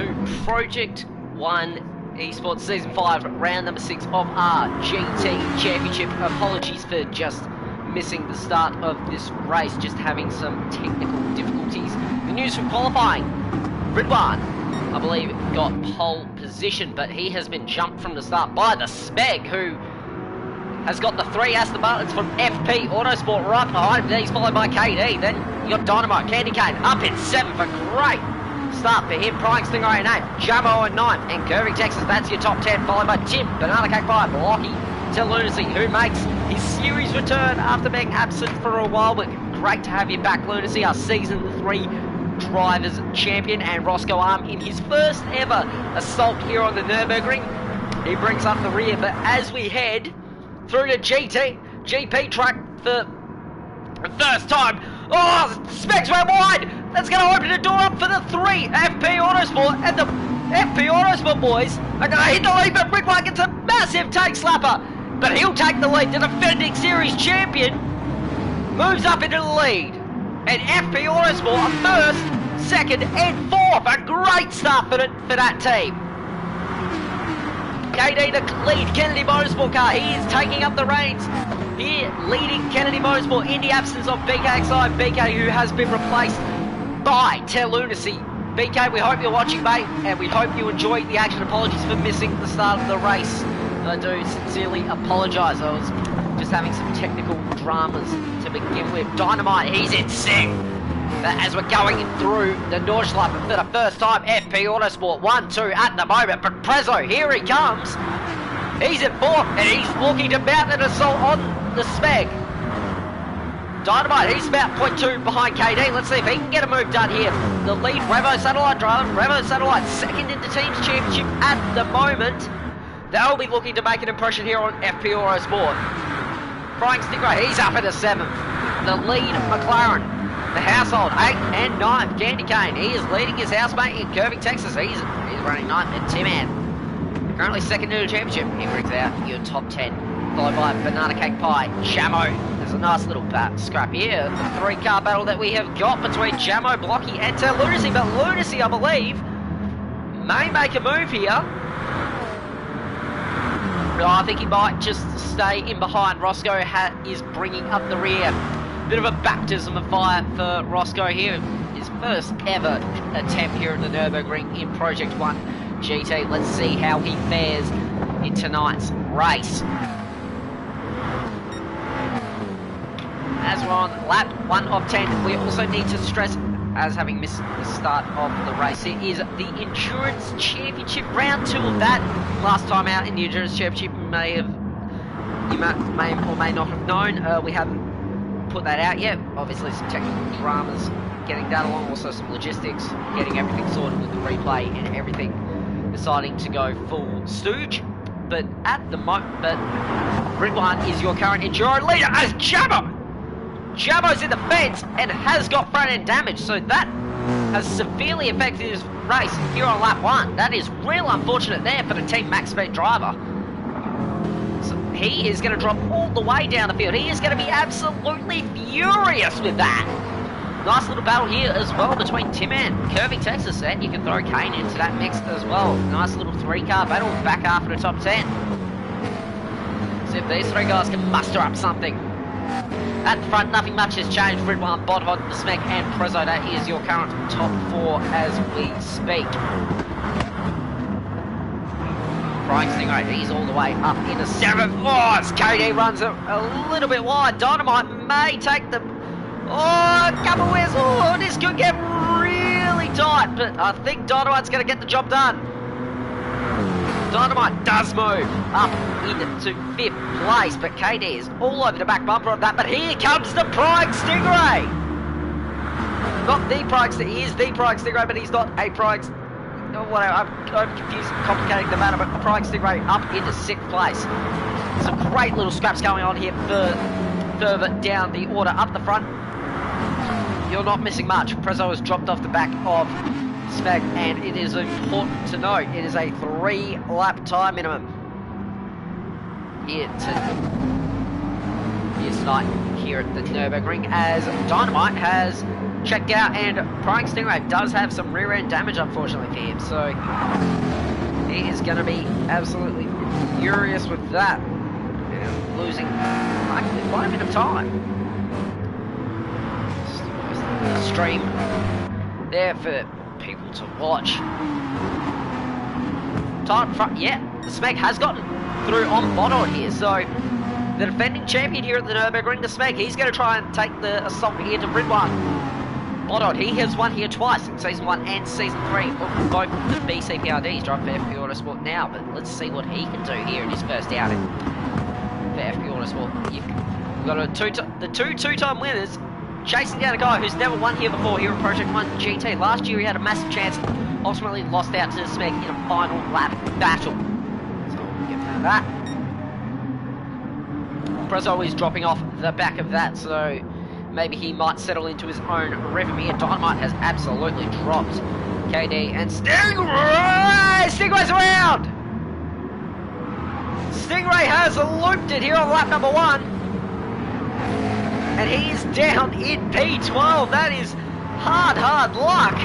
to Project 1 eSports Season 5, round number 6 of our GT Championship. Apologies for just missing the start of this race, just having some technical difficulties. The news from qualifying, Ridwan, I believe, got pole position, but he has been jumped from the start by the Speg, who has got the 3 Aston Martins from FP Autosport right behind him. He's followed by KD. Then you got Dynamite, Candy Cane up in 7th. A great start for him. Prying Stingray in 8th. Jumbo in 9th. And Curving Texas, that's your top 10. Followed by Tim, Banana Cake Pie, Blocky, to Lunacy, who makes his series return after being absent for a while. But great to have you back, Lunacy, our Season 3 Drivers Champion. And Roscoe Arm in his first ever assault here on the Nurburgring. He brings up the rear, but as we head through the GP track for the first time. Oh, Specs went wide. That's going to open the door up for the 3 FP Autosport, and the FP Autosport boys are going to hit the lead, but Ridwan gets a massive take slapper, but he'll take the lead. The defending series champion moves up into the lead, and FP Autosport are 1st, 2nd and 4th. A great start for that team. KD the lead Kennedy Motorsport car. He is taking up the reins here, leading Kennedy Motorsport in the absence of BKXI. BK, who has been replaced by Lunacy. BK, we hope you're watching, mate, and we hope you enjoyed the action. Apologies for missing the start of the race. I do sincerely apologise. I was just having some technical dramas to begin with. Dynamite, he's in 6th. As we're going through the Nordschleife for the first time, FP Autosport 1-2 at the moment, but Prezzo, here he comes. He's in 4th, and he's looking to mount an assault on the Speg. Dynamite, he's about 0.2 behind KD. Let's see if he can get a move done here. The lead Revo Satellite driver, Revo Satellite 2nd in the Teams Championship at the moment. They'll be looking to make an impression here on FP Autosport. Frying Stingray, he's up into 7th. The lead McLaren, the household 8th and 9th. Candy Cane, he is leading his housemate in Curving Texas. He's running 9th. And Tim-Man, currently 2nd in the championship. He brings out your top 10, followed by Banana Cake Pie. Jamo, there's a nice little scrap here. The 3-car battle that we have got between Jamo, Blocky and Lunacy. But Lunacy, I believe, may make a move here. I think he might just stay in behind. Roscoe is bringing up the rear. Bit of a baptism of fire for Roscoe here. His first ever attempt here at the Nurburgring in Project 1 GT. Let's see how he fares in tonight's race. As we're on lap 1 of 10, we also need to stress, as having missed the start of the race, it is the Endurance Championship, round 2 of that. Last time out in the Endurance Championship, you may or may not have known, we haven't put that out yet. Obviously some technical dramas getting that along, also some logistics, getting everything sorted with the replay and everything, deciding to go full stooge. But at the moment, Ridwan is your current Enduro leader as Jamo's in the fence and has got front end damage, so that has severely affected his race here on lap 1. That is real unfortunate there for the Team Max Speed driver. So he is going to drop all the way down the field. He is going to be absolutely furious with that. Nice little battle here as well between Tim and Curving Texas, and you can throw Kane into that mix as well. Nice little 3-car battle, back half of the top 10. See if these 3 guys can muster up something. At the front, nothing much has changed. Ridwan, Bodhod, the Smeg and Prezzo, that is your current top 4 as we speak. Frying Stingray, he's all the way up into 7th. Oh, as KD runs a little bit wide. Dynamite may take the... Oh, a couple wheels. Oh, this could get really tight, but I think Dynamite's going to get the job done. Dynamite does move up into 5th place, but KD is all over the back bumper of that. But here comes the Prying Stingray. Not the Prying Stingray, he is the Prying Stingray, but he's not a Prying... Oh, whatever, I'm confused, complicating the matter, but the Prying Stingray up into 6th place. Some great little scraps going on here further down the order. Up the front, you're not missing much. Prezzo has dropped off the back of Spag, and it is important to note, it is a 3-lap time minimum here tonight here at the Nurburgring, as Dynamite has checked out, and Prying Stingray does have some rear end damage, unfortunately, for him, so he is going to be absolutely furious with that, and losing quite a bit of time. Stream there for people to watch. Tight front, yeah, the Smeg has gotten through on Bodod here, so the defending champion here at the Nurburgring, the Smeg, he's going to try and take the assault here to Ridwan. Bodod, he has won here twice in Season 1 and Season 3, both the BCPRDs, drive for FP Autosport now, but let's see what he can do here in his first outing for FP Autosport. You've got the two-time winners chasing down a guy who's never won here before here at Project 1 GT. Last year he had a massive chance, ultimately lost out to the Smeg in a final lap battle. So we'll get rid of that. Prezzo is dropping off the back of that, so maybe he might settle into his own rhythm here. Dynamite has absolutely dropped KD and Stingray! Stingray's around! Stingray has looped it here on lap number 1. And he is down in P12. That is hard luck.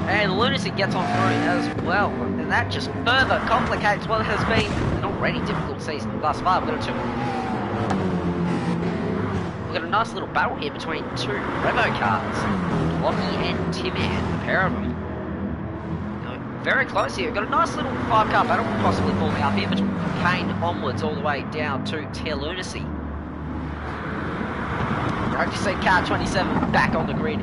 And Lunacy gets on through as well. And that just further complicates what has been an already difficult season thus far. We've got a nice little battle here between two Revo cars. Lockie and Tim-Man, the pair of them. Very close here. We've got a nice little 5-car battle possibly forming up here between Kane onwards all the way down to Tear Lunacy. Great to see car 27 back on the grid,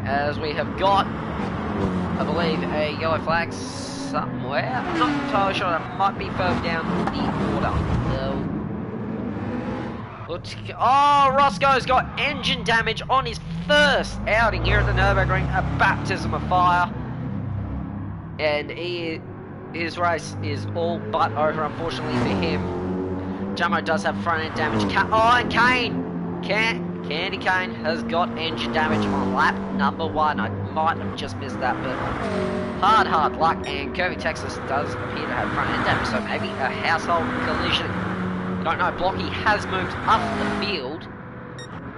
as we have got, I believe, a yellow flag somewhere. I'm not entirely sure. That might be further down the order. Oh, Roscoe's got engine damage on his first outing here at the Nurburgring, a baptism of fire, and his race is all but over, unfortunately for him. Jumbo does have front end damage. And Kane! Candy Cane has got engine damage on lap number 1. I might have just missed that, but hard luck. And Kirby Texas does appear to have front end damage, so maybe a household collision. Don't know. Blocky has moved up the field,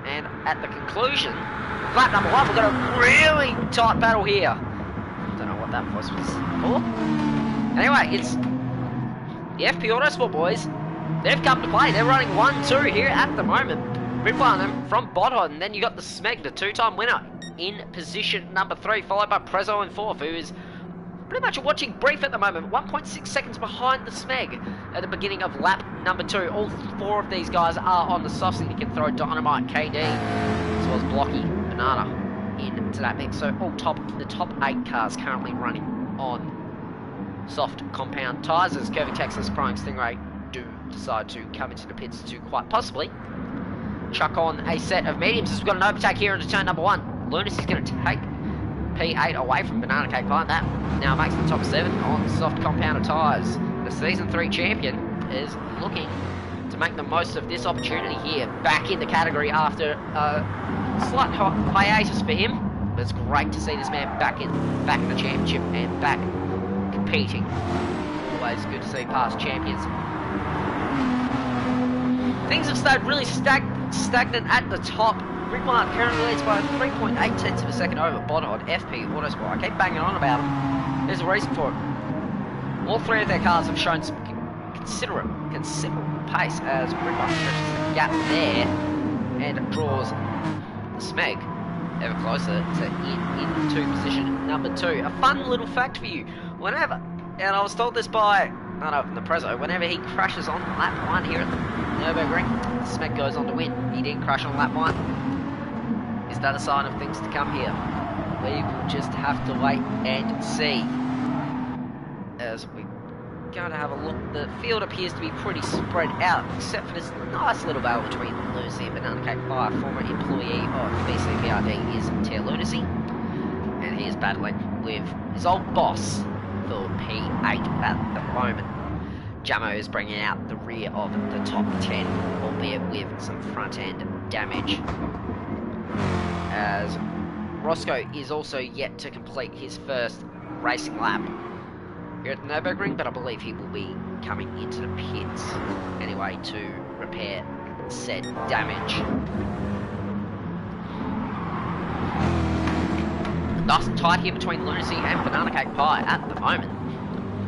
and at the conclusion, lap number 1, we've got a really tight battle here. Don't know what that voice was for. Anyway, it's the FP Autosport boys. They've come to play. They're running 1-2 here at the moment. Ridwan from Bodod, and then you got the Smeg, the 2-time winner, in position number 3, followed by Prezzo in 4th, who is pretty much a watching brief at the moment, 1.6 seconds behind the Smeg at the beginning of lap number 2. All 4 of these guys are on the soft seat. You can throw Dynamite, KD, as well as Blocky, Banana into that mix. So the top 8 cars currently running on soft compound tyres, as Curvy Texas, Prying Stingray do decide to come into the pits to quite possibly chuck on a set of mediums, as we've got an overtake here into turn number 1. Lunacy's going to take P8 away from Banana Cake Pie. That now makes the top 7 on soft compounded tyres. The Season 3 champion is looking to make the most of this opportunity here, back in the category after a slight hiatus for him. But it's great to see this man back in the championship and back competing. Always good to see past champions. Things have stayed really stagnant at the top. Ridwan currently leads by 3.8 tenths of a second over Bodod, FP Autosport. I keep banging on about them. There's a reason for it. All 3 of their cars have shown some considerable pace, as Ridwan stretches the gap there and draws the Smeg ever closer to into position number 2. A fun little fact for you. Whenever, and I was told this by the Prezzo, whenever he crashes on lap 1 here at the Nurburgring, the Smeg goes on to win. He didn't crash on lap 1. Is that a sign of things to come here? We will just have to wait and see. As we're going to have a look, the field appears to be pretty spread out, except for this nice little battle between Lunacy and Banana Cake Fire. Former employee of BCPRD is Tear Lunacy, and he is battling with his old boss for P8 at the moment. Jamo is bringing out the rear of the top 10, albeit with some front end damage, as Roscoe is also yet to complete his first racing lap here at the Nurburgring, but I believe he will be coming into the pits anyway to repair said damage. nice and tight here between Lunacy and Banana Cake Pie at the moment.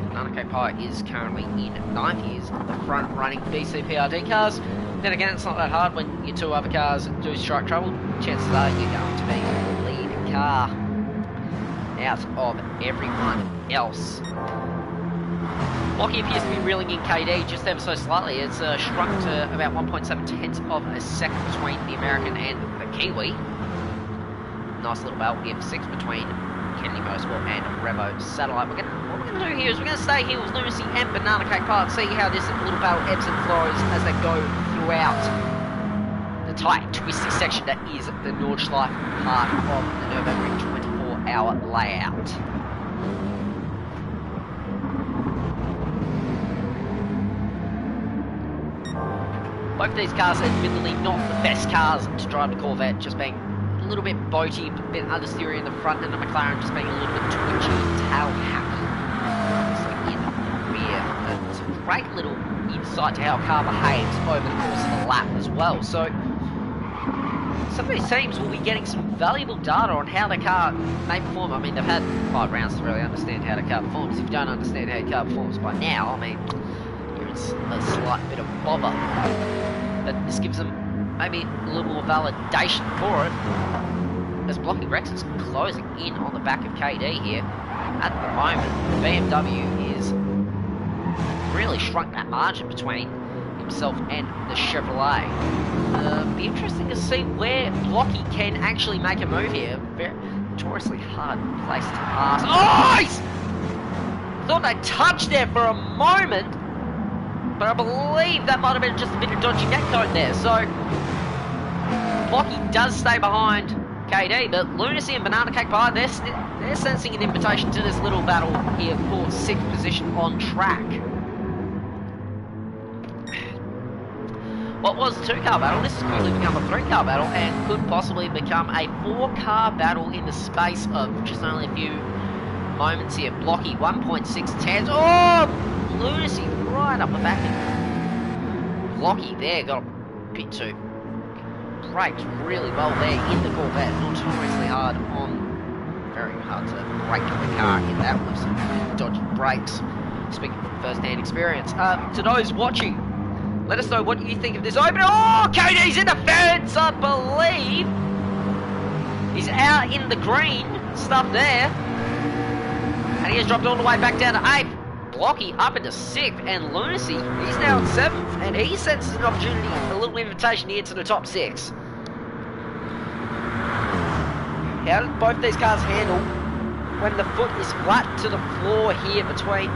Banana Cake Pie is currently in 9th. He is the front running BCPRD cars. Then again, it's not that hard when your two other cars do strike trouble. Chances are you're going to be the lead car out of everyone else. Blocky appears to be reeling in KD just ever so slightly. It's shrunk to about 1.7 tenths of a second between the American and the Kiwi. Nice little battle here for 6 between Kennedy Motorsport and Revo Satellite. What we're going to do here is we're going to stay here with Lunacy and Banana Cake Pie and see how this little battle ebbs and flows as they go throughout the tight, twisty section that is the Nordschleife part of the Nurburgring 24-hour layout. Both of these cars are admittedly not the best cars to drive the Corvette, just being a little bit boaty, a bit understeery in the front, and the McLaren just being a little bit twitchy, tail happy. Obviously in the rear. It's a great little insight to how a car behaves over the course of the lap as well. So some of these teams will be getting some valuable data on how the car may perform. I mean, they've had 5 rounds to really understand how the car performs. If you don't understand how your car performs by now, I mean, it's a slight bit of bother. But this gives them maybe a little more validation for it, as Blocky Rex is closing in on the back of KD here. At the moment, BMW is really shrunk that margin between himself and the Chevrolet. Be interesting to see where Blocky can actually make a move here. Very notoriously hard place to pass. Oh, thought they touched there for a moment, but I believe that might have been just a bit of dodgy neckcoat there. So Blocky does stay behind KD, but Lunacy and Banana Cake Pie, they're sensing an invitation to this little battle here for 6th position on track. What was a 2-car battle, this has quickly become a 3-car battle and could possibly become a 4-car battle in the space of just only a few moments here. Blocky 1.6 tenths. Oh, Lunacy right up the back. Blocky there got a bit too. Braked really well there in the Corvette. Notoriously hard on. Very hard to brake the car in that with some dodgy brakes. Speaking from first-hand experience. To those watching, let us know what you think of this opener. Oh, KD's in the fence, I believe. He's out in the green stuff there. And he has dropped all the way back down to 8th. Blocky up into 6th, and Lunacy, he's now in 7th, and he senses an opportunity, a little invitation here to the top 6. How did both these cars handle when the foot is flat to the floor here between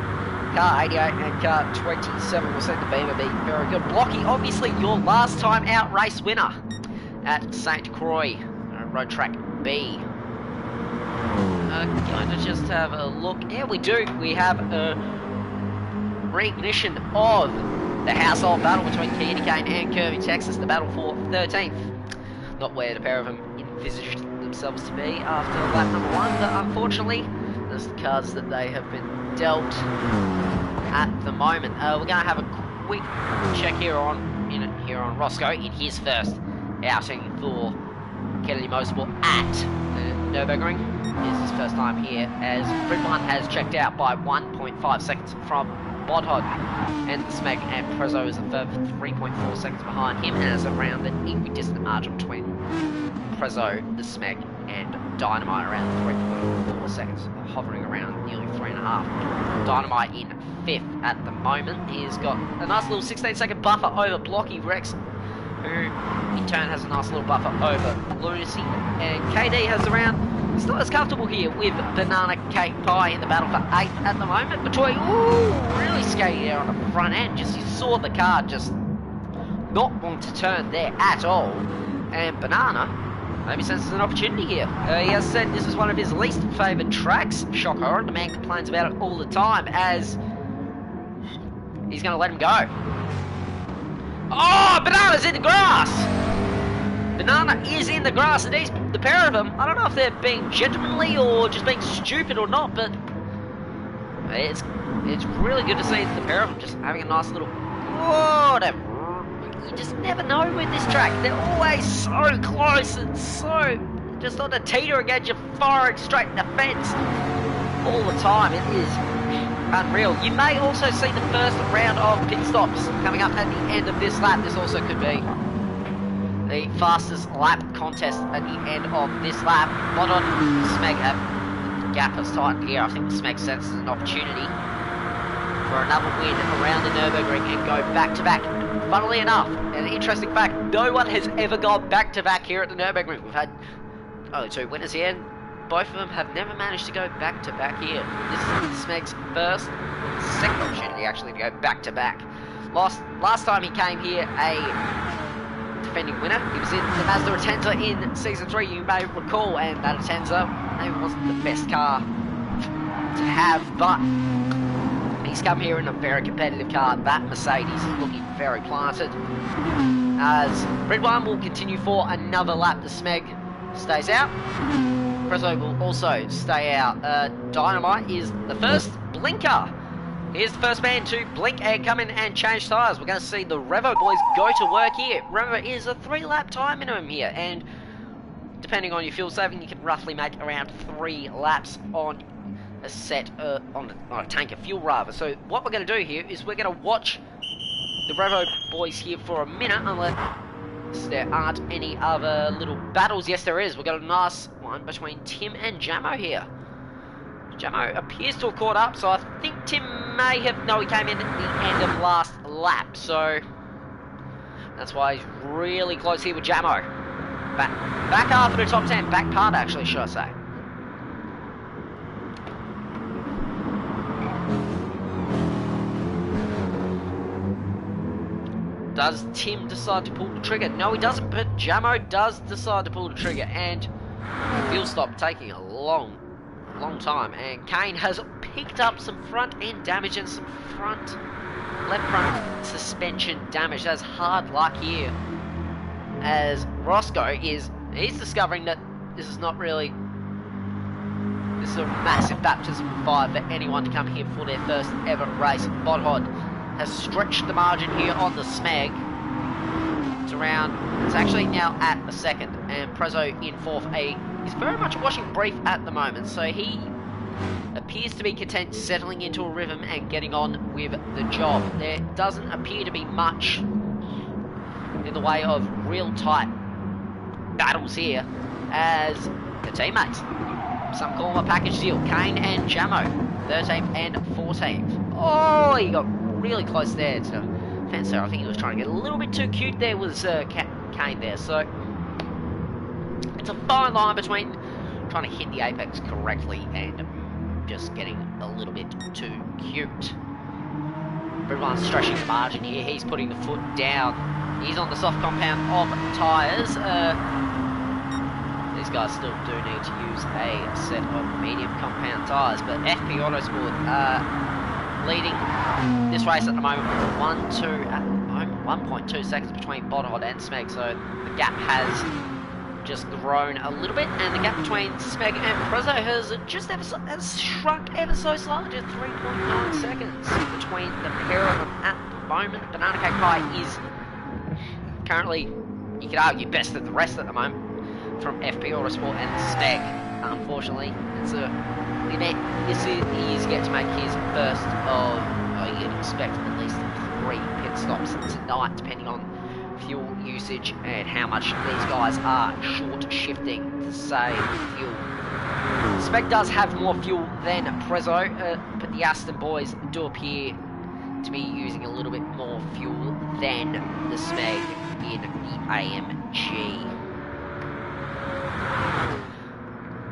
car 88 and car 27? We'll send the beamer be very good. Blocky, obviously your last time out race winner at St. Croix, Road Track B. Going to just have a look. Yeah, we do. We have a reignition of the household battle between Candy Cane and Kirby, Texas, the battle for 13th. Not where the pair of them envisaged themselves to be after lap number 1, but unfortunately, there's the cards that they have been dealt at the moment. We're going to have a quick check here on Roscoe in his first outing for Kennedy Motorsport at the Nurburgring. It's his first time here, as Fridman has checked out by 1.5 seconds from Bodhod, and the Smeg and Prezzo is a further 3.4 seconds behind him, and as around an equidistant margin between Prezzo, the Smeg, and Dynamite around 3.4 seconds, hovering around nearly 3.5. Dynamite in 5th at the moment. He's got a nice little 16-second buffer over Blocky Rex, who in turn has a nice little buffer over Lunacy, and KD has around. He's not as comfortable here with Banana Cake Pie in the battle for 8th at the moment. Between, really skating there on the front end. Just you saw the car just not want to turn there at all. And Banana maybe senses an opportunity here. He has said this is one of his least favoured tracks. Shock horror. The man complains about it all the time, as he's going to let him go. Oh, Banana's in the grass! Banana is in the grass, and these, the pair of them, I don't know if they're being gentlemanly or just being stupid or not, but it's really good to see the pair of them just having a nice little whatever. You just never know with this track. They're always so close and so just on the teetering edge of firing straight in the fence all the time. It is unreal. You may also see the first round of pit stops coming up at the end of this lap. This also could be the fastest lap contest at the end of this lap. Modon Smeg have gap has tightened here. I think the Smeg senses an opportunity for another win around the Nurburgring and go back to back. Funnily enough, an interesting fact, no one has ever gone back to back here at the Nurburgring. We've had only 2 winners here. Both of them have never managed to go back to back here. This is Smeg's second opportunity actually to go back to back. Last time he came here, a defending winner. He was in the Mazda Atenza in Season 3, you may recall, and that Atenza maybe wasn't the best car to have, but he's come here in a very competitive car. That Mercedes is looking very planted. As Red 1 will continue for another lap, the Smeg stays out. Prezzo will also stay out. Dynamite is the first blinker. Here's the first man to blink and come in and change tyres. We're going to see the Revo boys go to work here. Remember, it is a 3-lap time minimum here, and depending on your fuel saving, you can roughly make around 3 laps on a set, on a tank of fuel rather. So what we're going to do here is we're going to watch the Revo boys here for a minute, unless there aren't any other little battles. Yes, there is. We've got a nice one between Tim and Jamo here. Jamo appears to have caught up, so I think Tim may have... No, he came in at the end of last lap, so that's why he's really close here with Jamo. Back half of the top 10, back part actually, should I say. Does Tim decide to pull the trigger? No, he doesn't, but Jamo does decide to pull the trigger, and fuel stop taking a long time, and Kane has picked up some front end damage and some left front suspension damage. That's hard luck here, as Roscoe he's discovering that this is a massive baptism of fire for anyone to come here for their first ever race. Bodhod has stretched the margin here on the Smeg. It's actually now at a second, and Prezzo in 4th. He's very much washing brief at the moment, so he appears to be content settling into a rhythm and getting on with the job. There doesn't appear to be much in the way of real tight battles here, as the teammates, some call them a package deal. Kane and Jamo, 13th and 14th. Oh, he got really close there to the fence there. I think he was trying to get a little bit too cute there, was Kane there. So it's a fine line between trying to hit the apex correctly and just getting a little bit too cute. Everyone's stretching the margin here. He's putting the foot down. He's on the soft compound of tyres. These guys still do need to use a set of medium compound tyres, but FP Autosport leading this race at the moment with 1.2 seconds between Bodhod and Smeg, so the gap has just grown a little bit, and the gap between Smeg and Prezzo has shrunk ever so slightly to 3.9 seconds between the pair of them at the moment. Banana Cake Pie is currently, you could argue, best of the rest at the moment from FP Autosport and Smeg. Unfortunately, it's he is yet to make his first of, you can expect at least 3 pit stops tonight, depending on fuel usage and how much these guys are short shifting to save fuel. Smeg does have more fuel than Prezzo, but the Aston boys do appear to be using a little bit more fuel than the Smeg in the AMG.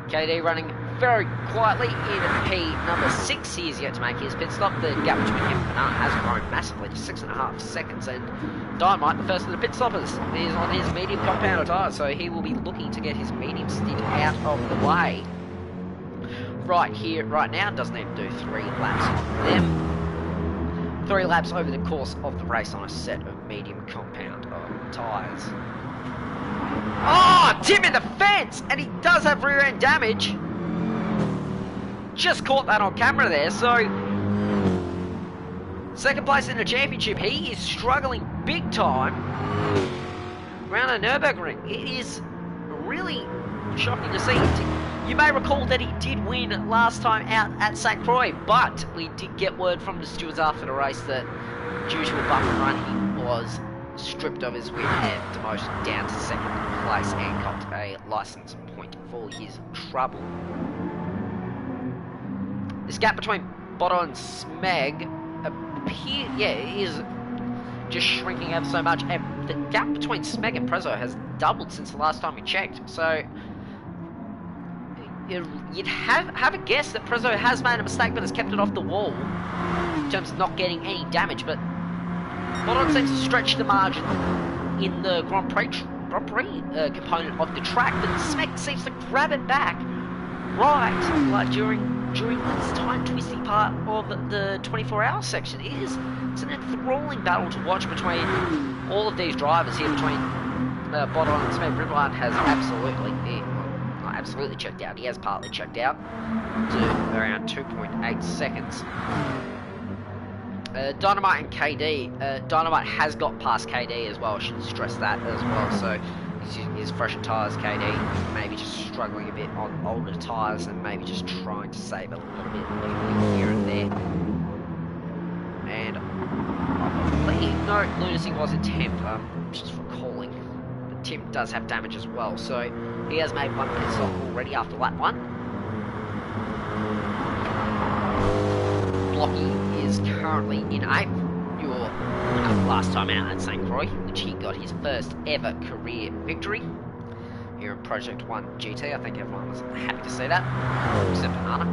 KD running very quietly in P number 6. He is yet to make his pit stop. The gap between him and Banana has grown massively to 6.5 seconds, and Dynamite, the first of the pit stoppers, is on his medium compound tyre, so he will be looking to get his medium stick out of the way. Right here, right now, doesn't need to do 3 laps of them. 3 laps over the course of the race on a set of medium compound tyres. Oh, Tim in the fence! And he does have rear end damage. Just caught that on camera there, so second place in the championship. He is struggling big time around the Nurburgring. It is really shocking to see. You may recall that he did win last time out at St. Croix, but we did get word from the stewards after the race that due to a bump and run, he was stripped of his win and demoted down to second place and copped a licence point for his trouble. This gap between Bodo and Smeg is just shrinking ever so much, and the gap between Smeg and Prezzo has doubled since the last time we checked, so you'd have a guess that Prezzo has made a mistake but has kept it off the wall in terms of not getting any damage, but Bodo seems to stretch the margin in the Grand Prix component of the track, but Smeg seems to grab it back right like during this time twisty part of the 24-hour section. It's an enthralling battle to watch between all of these drivers here, between Bodo and Smeg. Ridwan has absolutely checked out. He has partly checked out to around 2.8 seconds. Dynamite and KD. Dynamite has got past KD as well. I should stress that as well. So his fresher tyres, KD, maybe just struggling a bit on older tyres and maybe just trying to save a little bit here and there. And I believe, no, Lunacy was in 10th. I'm just recalling. But Tim does have damage as well, so he has made one pit stop already after lap 1. Blocky is currently in 8th. Your last time out at St. Croix, which he got his first ever career victory here in Project 1 GT. I think everyone was happy to see that, except Banana.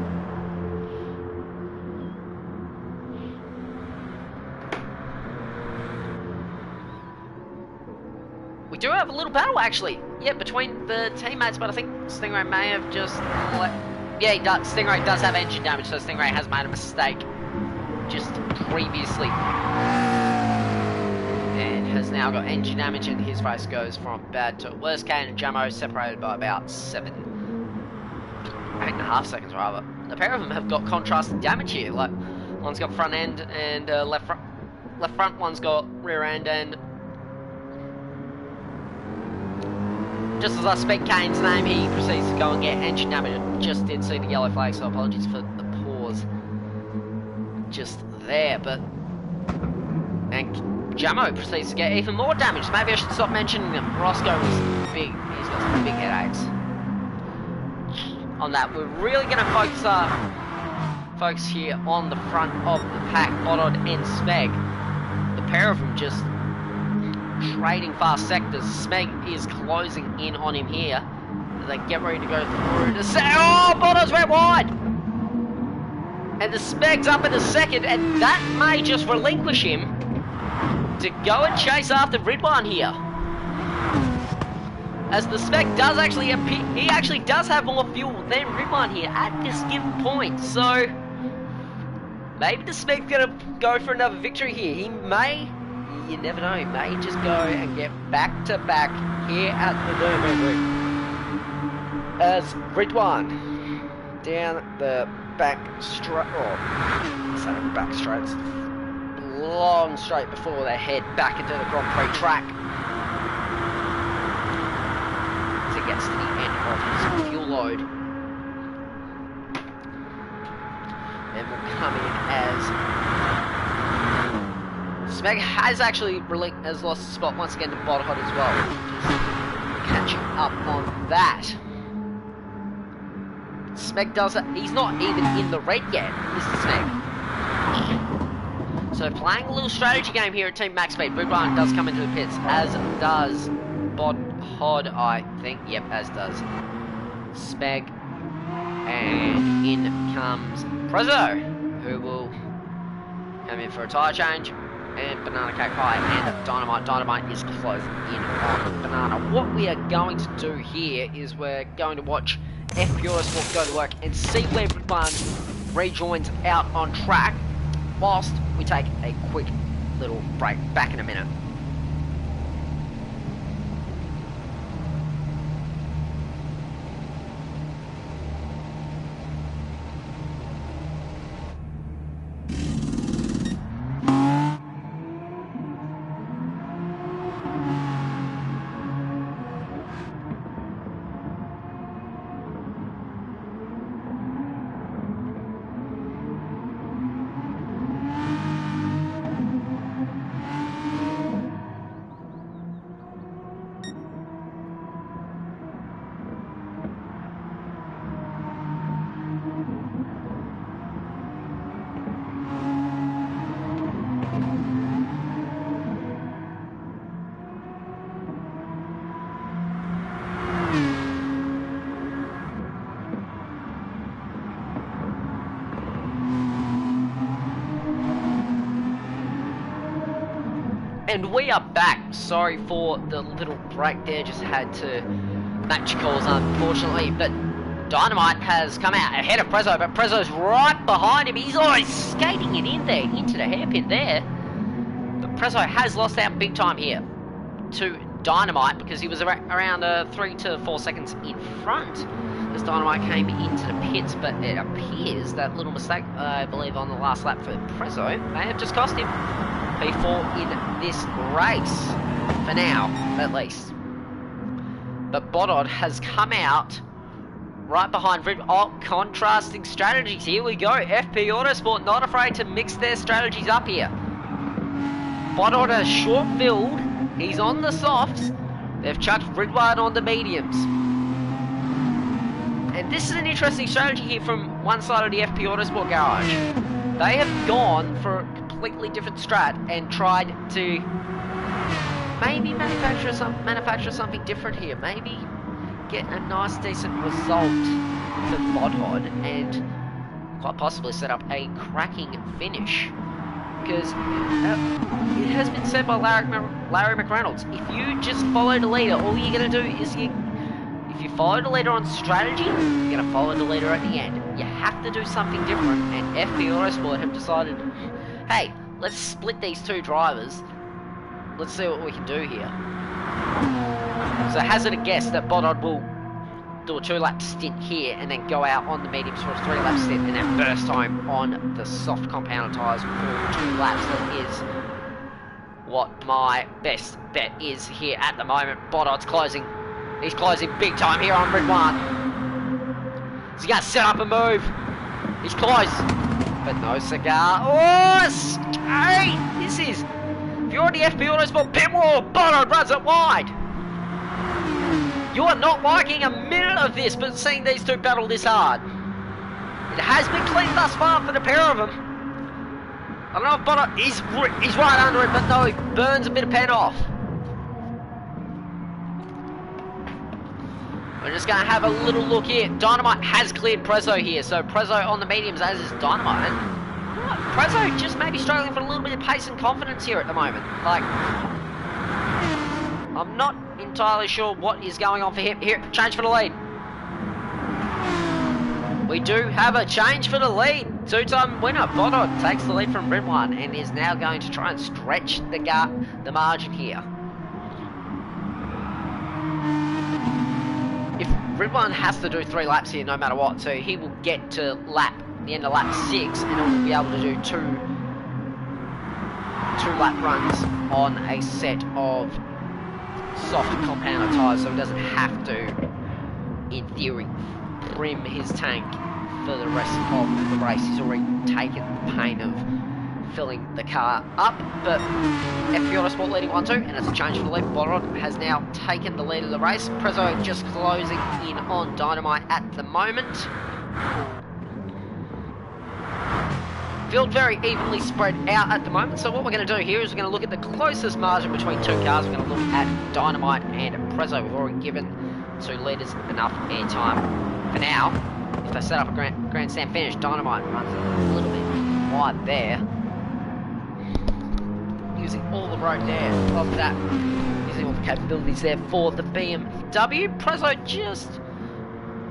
We do have a little battle actually, yeah, between the teammates, but I think Stingray may have just yeah, he does. Stingray does have engine damage, so Stingray has made a mistake just previously and has now got engine damage, and his race goes from bad to worse. Kane and Jamo separated by about 8.5 seconds rather. The pair of them have got contrasting damage here. Like, one's got front end and left front, one's got rear end, and just as I speak Kane's name, he proceeds to go and get engine damage. I just did see the yellow flag, so apologies for the pause just there, but and Jamo proceeds to get even more damage. Maybe I should stop mentioning them. Roscoe was big. He's got some big headaches on that. We're really going to focus here on the front of the pack, Bodod and Smeg. The pair of them just trading fast sectors. Smeg is closing in on him here. They get ready to go through to say, oh, Bodod's went wide! And the Smeg's up in a second, and that may just relinquish him to go and chase after Ridwan here. As the Smeg does actually appear, he actually does have more fuel than Ridwan here at this given point, so maybe the Smeg's gonna go for another victory here. He may, you never know, he may just go and get back to back here at the Nurburgring. As Ridwan down the back straight, back straights, long straight before they head back into the Grand Prix track as he gets to the end of his fuel load. And will come in as Smeg has actually lost a spot once again to Bodhod as well. Just catching up on that. Smeg does it. He's not even in the red yet, Mr. Smeg. So playing a little strategy game here at Team Max Speed. Ridwan does come into the pits, as does Bodhod, I think. Yep, as does Smeg. And in comes Prezzo, who will come in for a tyre change. And Banana Cake Pie and Dynamite. Dynamite is closing in on Banana. What we are going to do here is we're going to watch F Pure Sport go to work and see where Ridwan rejoins out on track whilst we take a quick little break. Back in a minute. And we are back. Sorry for the little break there, just had to match calls unfortunately, but Dynamite has come out ahead of Prezzo, but Prezzo's right behind him. He's always skating it in there, into the hairpin there. But Prezzo has lost out big time here to Dynamite because he was around 3 to 4 seconds in front as Dynamite came into the pits, but it appears that little mistake, I believe, on the last lap for Prezzo may have just cost him P4 in this race, for now, at least. But Bodod has come out right behind Rid. Oh, contrasting strategies. Here we go. FP Autosport not afraid to mix their strategies up here. Bodod has short filled. He's on the softs. They've chucked Ridwan on the mediums. And this is an interesting strategy here from one side of the FP Autosport garage. They have gone for a completely different strat and tried to maybe manufacture something different here. Maybe get a nice decent result for Bodod and quite possibly set up a cracking finish. Because it has been said by Larry McReynolds, if you just follow the leader, all you're going to do is if you follow the leader on strategy, you're going to follow the leader at the end. You have to do something different, and FP Autosport have decided, hey, let's split these two drivers. Let's see what we can do here. So hazard a guess that Bodod will do a 2-lap stint here and then go out on the mediums for a 3-lap stint and then burst home on the soft compound tyres for 2 laps. That is what my best bet is here at the moment. Bodod's closing. He's closing big time here on Ridwan. Is he going to set up a move? He's close. But no cigar. Oh, hey, this is... If you're on the FP Autosport pit wall, Bodod runs it wide. You are not liking a minute of this, but seeing these two battle this hard. It has been clean thus far for the pair of them. I don't know if Bodod... He's right under it, but no, he burns a bit of pen off. We're just going to have a little look here. Dynamite has cleared Prezzo here, so Prezzo on the mediums, as is Dynamite. Prezzo just maybe struggling for a little bit of pace and confidence here at the moment. Like, I'm not entirely sure what is going on for him. Here, change for the lead. We do have a change for the lead. 2-time winner, Bodod, takes the lead from Ridwan and is now going to try and stretch the margin here. If Ridwan has to do 3 laps here no matter what, so he will get to the end of lap 6 and he'll be able to do 2 lap runs on a set of soft compound tyres, so he doesn't have to, in theory, prim his tank for the rest of the race. He's already taken the pain of filling the car up, but FP Autosport leading 1-2, and it's a change for the lead. Bodod has now taken the lead of the race. Prezzo just closing in on Dynamite at the moment. Field very evenly spread out at the moment, so what we're going to do here is we're going to look at the closest margin between 2 cars. We're going to look at Dynamite and Prezzo. We've already given 2 leaders enough airtime for now. If they set up a grandstand finish, Dynamite runs a little bit wide there, using all the road there of that, using all the capabilities there for the BMW. Prezzo just...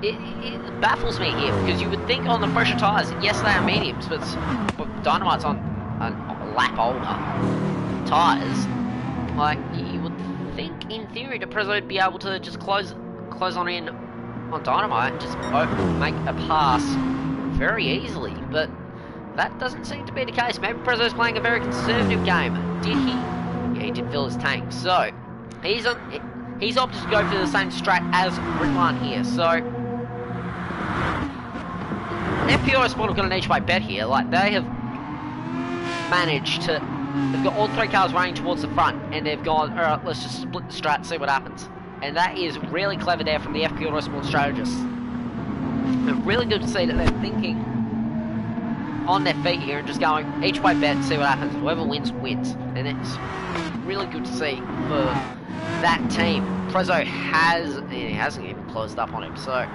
It baffles me here, because you would think on the fresher tyres, yes they are mediums, but Dynamite's on a lap older tyres. Like, you would think in theory that Prezzo would be able to just close on in on Dynamite and just make a pass very easily, but that doesn't seem to be the case. Maybe Prezzo's playing a very conservative game. Did he? Yeah, he did fill his tank, so he's opted to go for the same strat as Ridwan here, so FP Autosport have got an each-way bet here. Like, they have managed to... They've got all 3 cars running towards the front, and they've gone, alright, let's just split the strat, see what happens. And that is really clever there from the FP Autosport strategists. It's really good to see that they're thinking on their feet here and just going each-way bet, see what happens. Whoever wins, wins. And it's really good to see for that team. Prezzo hasn't even closed up on him, so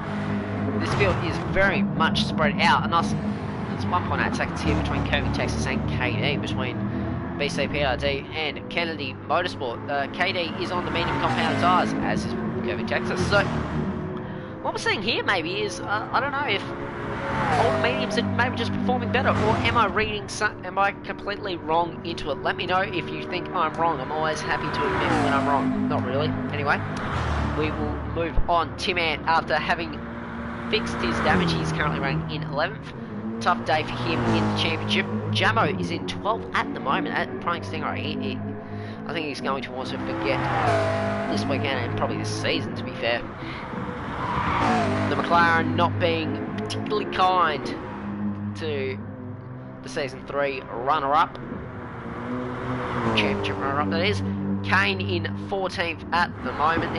this field is very much spread out, and there's 1.8 seconds here between Kirby, Texas and KD, between BCPRD and Kennedy Motorsport. KD is on the medium compound tyres, as is Kirby Texas. So what we're seeing here maybe is, I don't know if all the mediums are maybe just performing better, or am I completely wrong into it? Let me know if you think I'm wrong. I'm always happy to admit when I'm wrong. Not really. Anyway, we will move on. Tim Ant, after having fixed his damage, he's currently running in 11th. Tough day for him in the championship. Jamo is in 12th at the moment at Prime Stingray. I think he's going to want to forget this weekend and probably this season, to be fair. The McLaren not being particularly kind to the Season 3 runner-up. Championship runner-up, that is. Kane in 14th at the moment.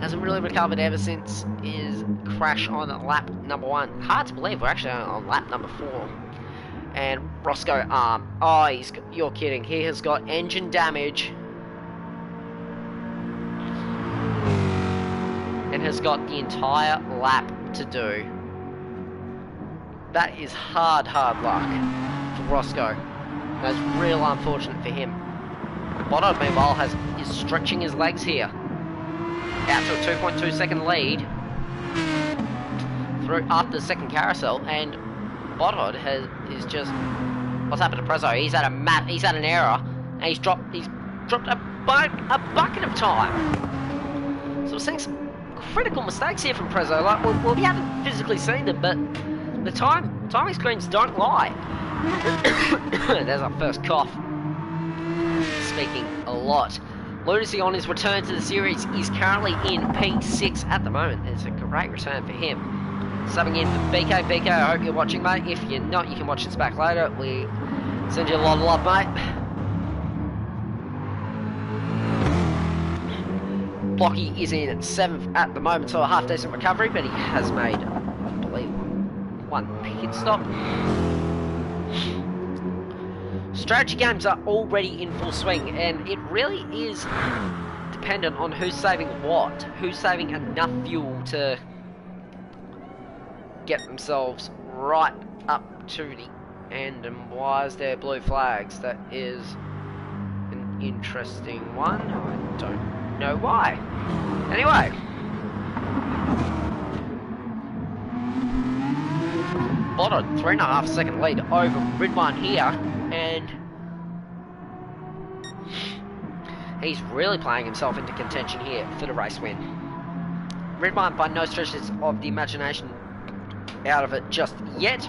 Hasn't really recovered ever since his crash on lap number 1. Hard to believe we're actually on lap number 4. And Roscoe Arm. Oh, you're kidding. He has got engine damage. And has got the entire lap to do. That is hard luck for Roscoe. That's real unfortunate for him. Bono, meanwhile, is stretching his legs here. Out to a 2.2 second lead through after the second carousel, and Bodod is just, what's happened to Prezzo? He's had an error, and he's dropped a bucket of time. So we're seeing some critical mistakes here from Prezzo. Like, well, we haven't physically seen them, but the timing screens don't lie. There's our first cough. Speaking a lot. Lunacy on his return to the series is currently in P6 at the moment. It's a great return for him. Subbing in for BK. BK, I hope you're watching, mate. If you're not, you can watch this back later. We send you a lot of love, mate. Blocky is in 7th at the moment, so a half decent recovery, but he has made, I believe, 1 pit stop. Strategy games are already in full swing, and it really is dependent on who's saving what, who's saving enough fuel to get themselves right up to the end. And why is there blue flags? That is an interesting one. I don't know why. Anyway, Boddard, 3.5 second lead over Ridwan here. And he's really playing himself into contention here for the race win. Redmine by no stretches of the imagination out of it just yet.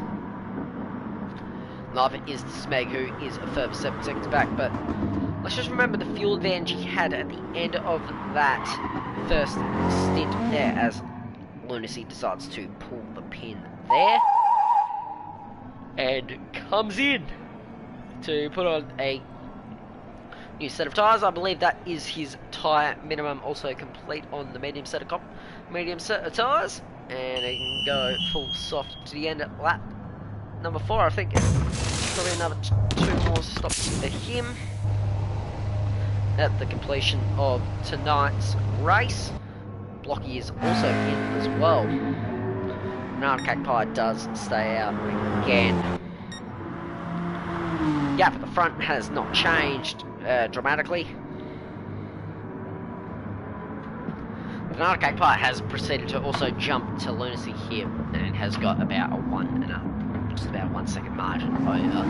Neither is Smeg, who is a further 7 seconds back, but let's just remember the fuel advantage he had at the end of that first stint there, as Lunacy decides to pull the pin there and comes in to put on a new set of tyres. I believe that is his tyre minimum, also complete on the medium set of tyres, and he can go full soft to the end at lap number 4. I think probably another 2 more stops for him at the completion of tonight's race. Blocky is also in as well. Banana Cake Pie does stay out again. Gap at the front has not changed dramatically. Banana Cake Pie has proceeded to also jump to Lunacy here and has got about just about a 1 second margin over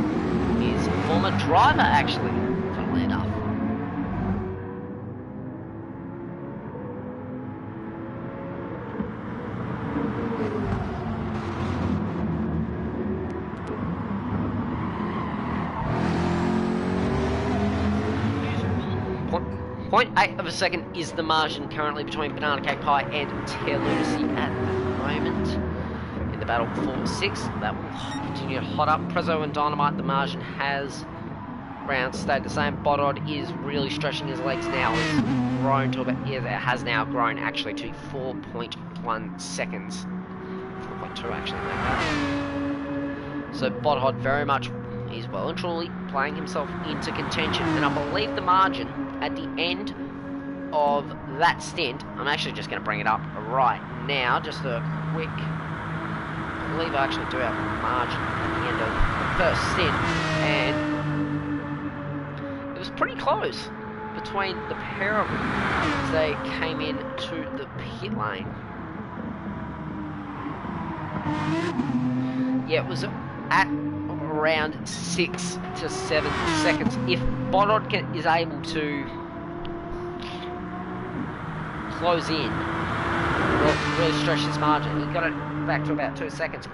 his former driver, actually, funnily enough. .8 of a second is the margin currently between Banana Cake Pie and Tear Lunacy at the moment in the battle for 6th. That will continue to hot up. Prezzo and Dynamite, the margin has stayed the same. Bodod is really stretching his legs now. It's grown to about, it has now grown actually to 4.1 seconds. 4.2 actually, like that. So Bodod very much is well and truly playing himself into contention, and I believe the margin at the end of that stint, I'm actually just going to bring it up right now, just a quick, I believe I actually do have a margin at the end of the first stint, and close between the pair of them as they came in to the pit lane. Yeah, it was at around 6 to 7 seconds. If Bodod is able to close in, well, really stretch his margin, he got it back to about 2 seconds.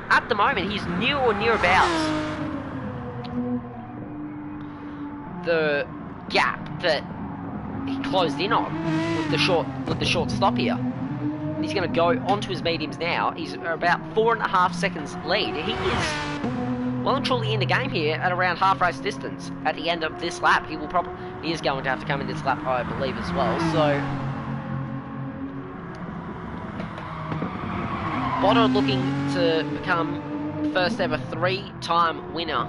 At the moment, he's near or nearabouts the gap that he closed in on with the short stop here. And he's going to go onto his mediums now. He's about 4.5 seconds lead. He is well and truly in the game here at around half race distance. At the end of this lap, he is going to have to come in this lap, I believe, as well. So Bono looking to become first ever 3-time winner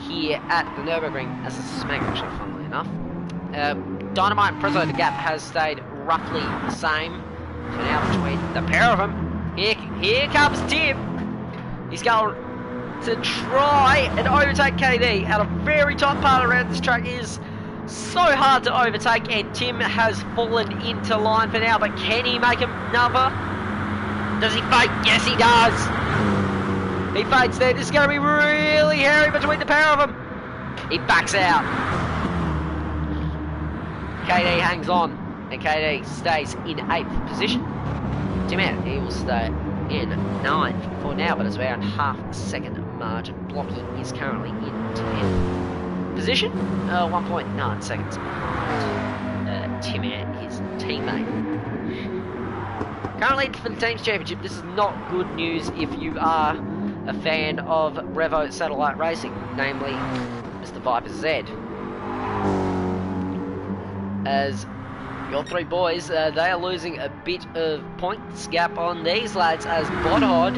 here at the Nurburgring as a smack, actually, funnily enough. Dynamite and Prezzo, the gap has stayed roughly the same. So now between the pair of them, here comes Tim. He's going to try and overtake KD at a very tight part around this track. It is so hard to overtake, and Tim has fallen into line for now, but can he make another? Does he fade? Yes, he does. He fades there. This is going to be really hairy between the pair of them. He backs out. KD hangs on, and KD stays in 8th position. Tim out, he will stay in 9th for now, but it's around half a second margin. Blocky is currently in 10th position, 1.9 seconds behind Tim out, his teammate. Currently for the Teams Championship, this is not good news if you are a fan of Revo Satellite Racing, namely Mr. Viper Z. As your three boys, they are losing a bit of points gap on these lads, as Bodhod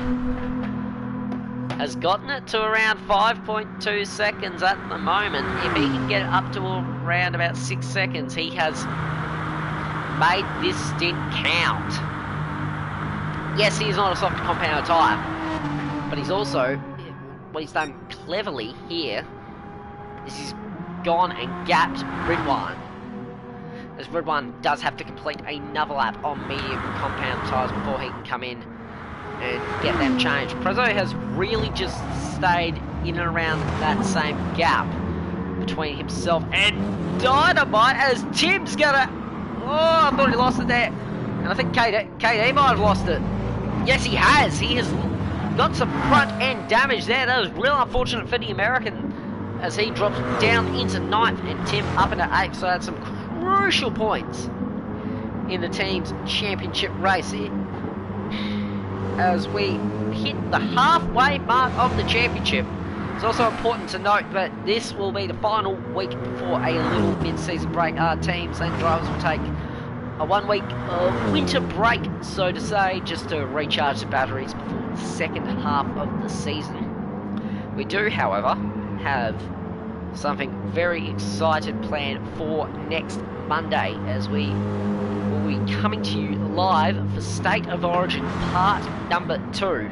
has gotten it to around 5.2 seconds at the moment. If he can get it up to around about 6 seconds, he has made this stint count. Yes, he is not a soft compound tyre, but he's also, what he's done cleverly here is he's gone and gapped Ridwan, as Ridwan does have to complete another lap on medium compound tyres before he can come in and get them changed. Prezzo has really just stayed in and around that same gap between himself and Dynamite, as Tim's gonna, oh, I thought he lost it there, and I think KD might have lost it. Yes, he has. He has got some front end damage there. That was real unfortunate for the American, as he drops down into 9th and Tim up into 8th. So that's some crucial points in the team's championship race here, as we hit the halfway mark of the championship. It's also important to note that this will be the final week before a little mid-season break. Our teams and drivers will take a 1 week of winter break, so to say, just to recharge the batteries before the second half of the season. We do, however, have something very excited planned for next Monday, as we will be coming to you live for State of Origin Part Number 2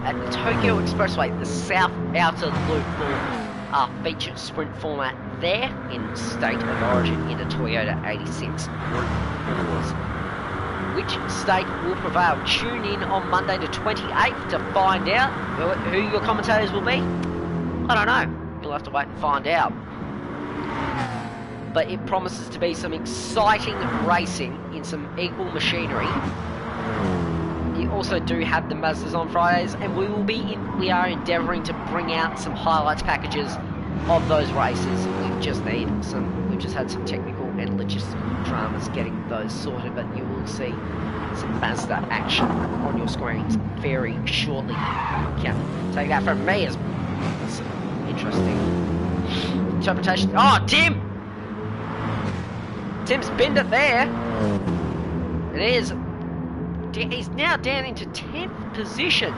at the Tokyo Expressway, the South Outer Loop, for our featured sprint format there in State of Origin in a Toyota 86 Group 4s. Which state will prevail? Tune in on Monday the 28th to find out who your commentators will be. I don't know. You'll have to wait and find out. But it promises to be some exciting racing in some equal machinery. You also do have the Mazdas on Fridays, and we are endeavouring to bring out some highlights packages of those races. We've just had some technical and logistical dramas getting those sorted, but you will see some Mazda action on your screens very shortly. You can take that from me as interesting interpretation. Oh, Tim! Tim's binned it there. It is. He's now down into 10th position.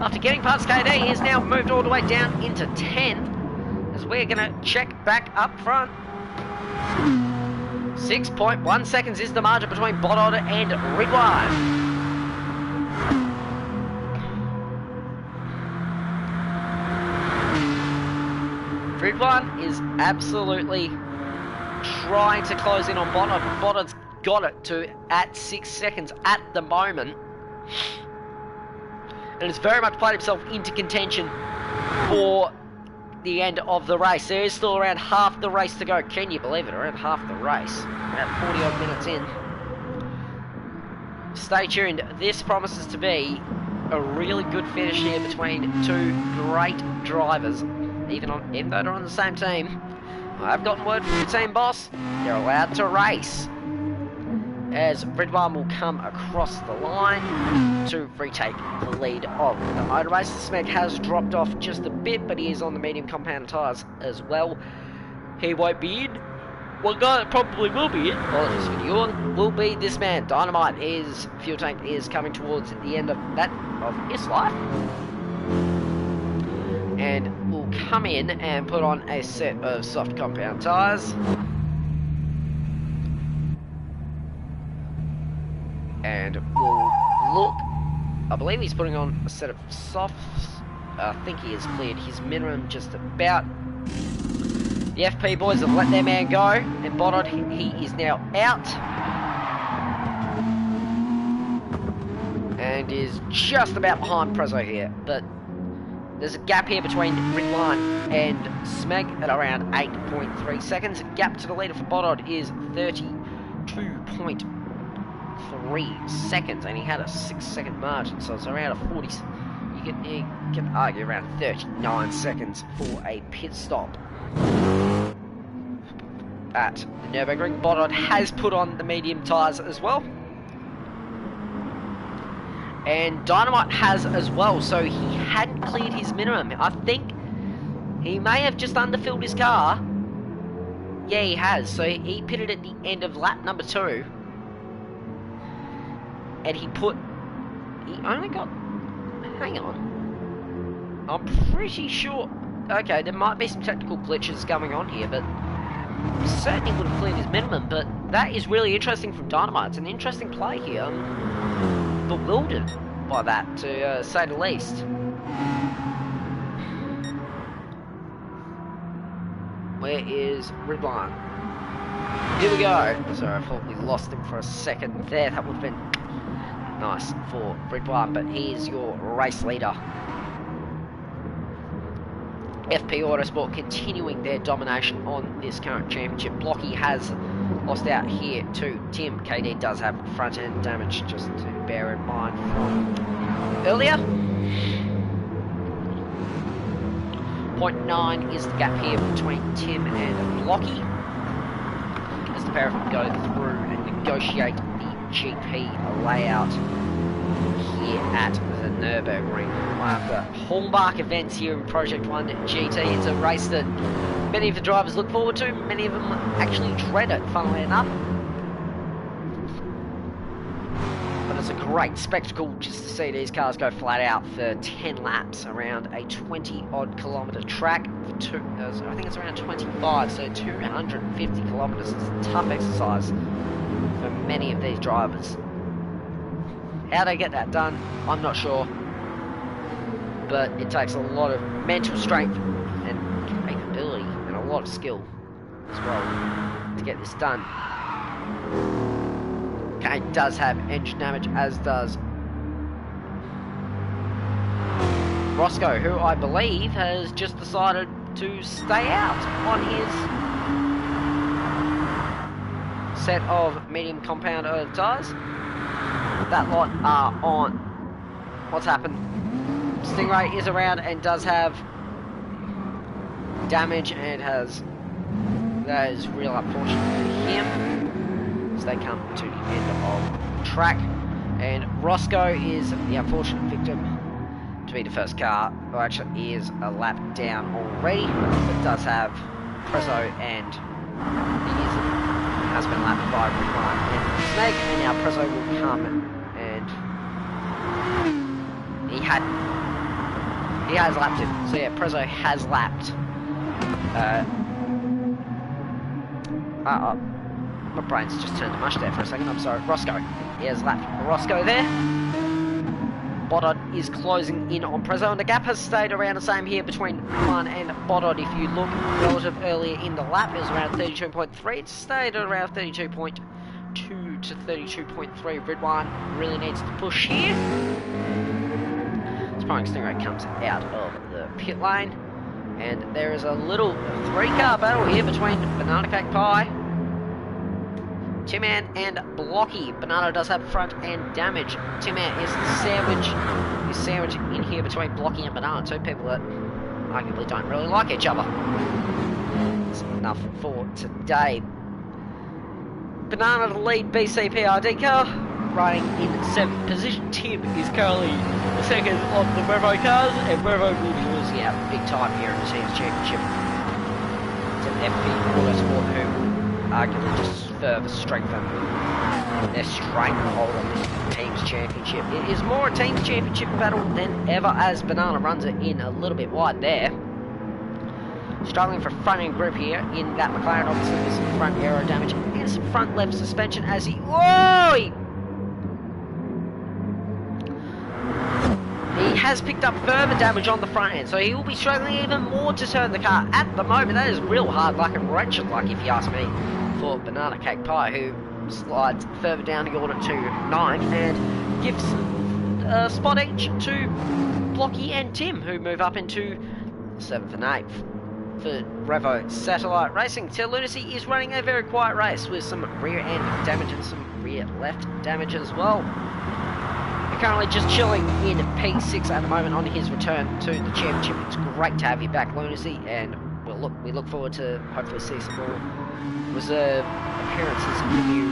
After getting past KD, he's now moved all the way down into 10th, as we're going to check back up front. 6.1 seconds is the margin between Bodod and Ridwan. Ridwan is absolutely trying to close in on Bonnet. Bonnet's got it to at 6 seconds at the moment. And has very much played himself into contention for the end of the race. There is still around half the race to go. Can you believe it? Around half the race. About 40 odd minutes in. Stay tuned. This promises to be a really good finish here between two great drivers. Even though they're on the same team. I've gotten word from the team boss. They're allowed to race. As Ridwan will come across the line to retake the lead of the motor race. The Smeg has dropped off just a bit, but he is on the medium compound tyres as well. He won't be in. One guy that probably will be in, apologies for the yawn, will be this man, Dynamite. His fuel tank is coming towards the end of his life. And will come in and put on a set of soft compound tyres. And we'll look, I believe he's putting on a set of softs. I think he has cleared his minimum just about. The FP boys have let their man go, and Bonnet, he is now out. And is just about behind Prezzo here, but there's a gap here between Ridwan and Smeg at around 8.3 seconds. The gap to the leader for Bonnet is 32.3 seconds, and he had a 6-second margin, so it's around a 40. You can argue around 39 seconds for a pit stop at the Nurburgring. Bonnet has put on the medium tyres as well, and Dynamite has as well, so he hadn't cleared his minimum. I think he may have just underfilled his car. Yeah, he has. So he pitted at the end of lap number 2. And he only got, hang on, I'm pretty sure, okay, there might be some technical glitches going on here, but certainly would have cleared his minimum. But that is really interesting from Dynamite. It's an interesting play here. I'm bewildered by that, to say the least. Where is Ridwan? Here we go. Sorry, I thought we lost him for a second there. That would have been nice for Ridwan, but he is your race leader. FP Autosport continuing their domination on this current championship. Blocky has lost out here to Tim. KD does have front end damage, just to bear in mind from earlier. 0.9 is the gap here between Tim and Blocky, as the pair of them go through and negotiate the GP layout here at the Nurburgring. One of the hallmark events here in Project 1 GT. It's a race that many of the drivers look forward to, many of them actually dread it, funnily enough. But it's a great spectacle just to see these cars go flat out for 10 laps around a 20-odd kilometre track. I think it's around 25, so 250 kilometres. It's a tough exercise for many of these drivers. How they get that done, I'm not sure. But it takes a lot of mental strength and capability and a lot of skill as well to get this done. Kane does have engine damage, as does Roscoe, who I believe has just decided to stay out on his set of medium compound earth tyres. That lot are on. What's happened? Stingray is around and does have damage, and that is real unfortunate for him, as they come to the end of track. And Roscoe is the unfortunate victim to be the first car, who actually is a lap down already, but does have Prezzo, and has been lapped by Ridwan and Snake, and now Prezzo will come, and he has lapped him. So yeah, Prezzo has lapped. My brain's just turned to mush there for a second. I'm sorry, Roscoe. He has lapped Roscoe there. Bodod is closing in on Prezzo, and the gap has stayed around the same here between Ridwan and Bodod. If you look relative earlier in the lap, it was around 32.3. It stayed at around 32.2 to 32.3. Ridwan really needs to push here. Sparring Stingray comes out of the pit lane, and there is a little 3-car battle here between Banana Cake Pie, Tin-Man and Blocky. Banana does have front end damage. Tin-Man is sandwiched in here between Blocky and Banana, two people that arguably don't really like each other. That's enough for today. Banana to lead BCPRD car, riding in 7th position. Tim is currently the second of the Brevo cars, and Brevo will be losing out big time here in the Teams Championship. It's an FP Autosport who arguably just further strengthen their stranglehold on this Teams Championship. It is more a Teams Championship battle than ever, as Banana runs it in a little bit wide there. Struggling for front end grip here in that McLaren, obviously with some front aero damage and some front left suspension as he... Whoa! He has picked up further damage on the front end, so he will be struggling even more to turn the car at the moment. That is real hard luck and wretched luck, if you ask me, for Banana Cake Pie, who slides further down the order to 9th and gives a spot each to Blocky and Tim, who move up into 7th and 8th. For Revo Satellite Racing, Till Lunacy is running a very quiet race with some rear end damage and some rear left damage as well. We're currently just chilling in P6 at the moment on his return to the championship. It's great to have you back, Lunacy, and we look forward to hopefully see some more reserve appearances from you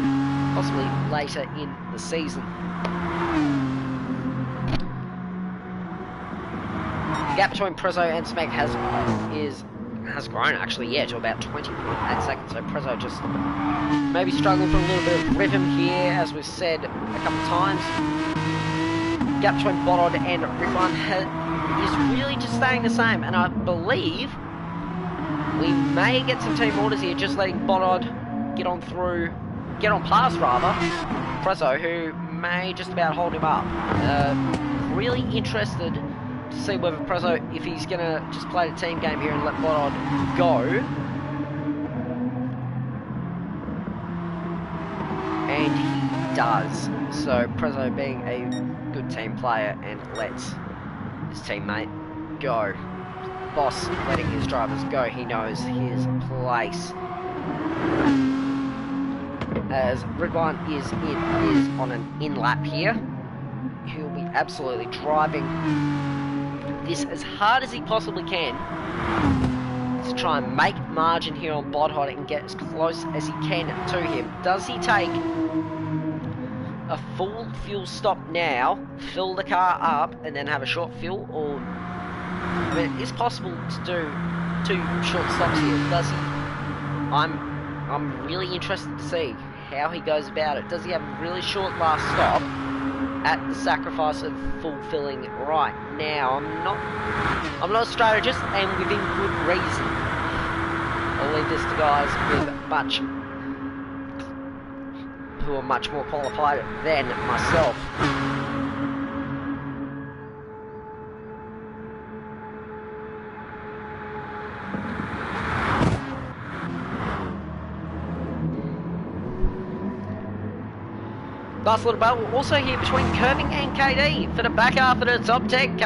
possibly later in the season. The gap between Prezzo and Smeg has grown actually, yeah, to about 20.8 seconds. So Prezzo just maybe struggling for a little bit of rhythm here, as we've said a couple of times. Gap between Bodod and Ridwan is really just staying the same, and I believe we may get some team orders here, just letting Bodod get on past rather Prezzo, who may just about hold him up. Really interested to see whether Prezzo, if he's going to just play the team game here and let Bodod go. And he does. So Prezzo, being a good team player, and lets his teammate go. Boss letting his drivers go. He knows his place. As Ridwan is on an in-lap here. He'll be absolutely driving this as hard as he possibly can to try and make margin here on Bodod and get as close as he can to him. Does he take a full fuel stop now, fill the car up, and then have a short fuel? Or, I mean, it is possible to do 2 short stops here. Does he? I'm really interested to see how he goes about it. Does he have a really short last stop at the sacrifice of fulfilling right now? I'm not a strategist, and within good reason. I'll leave this to guys who are much more qualified than myself. Last little battle also here between Curving and KD for the back half of the top 10.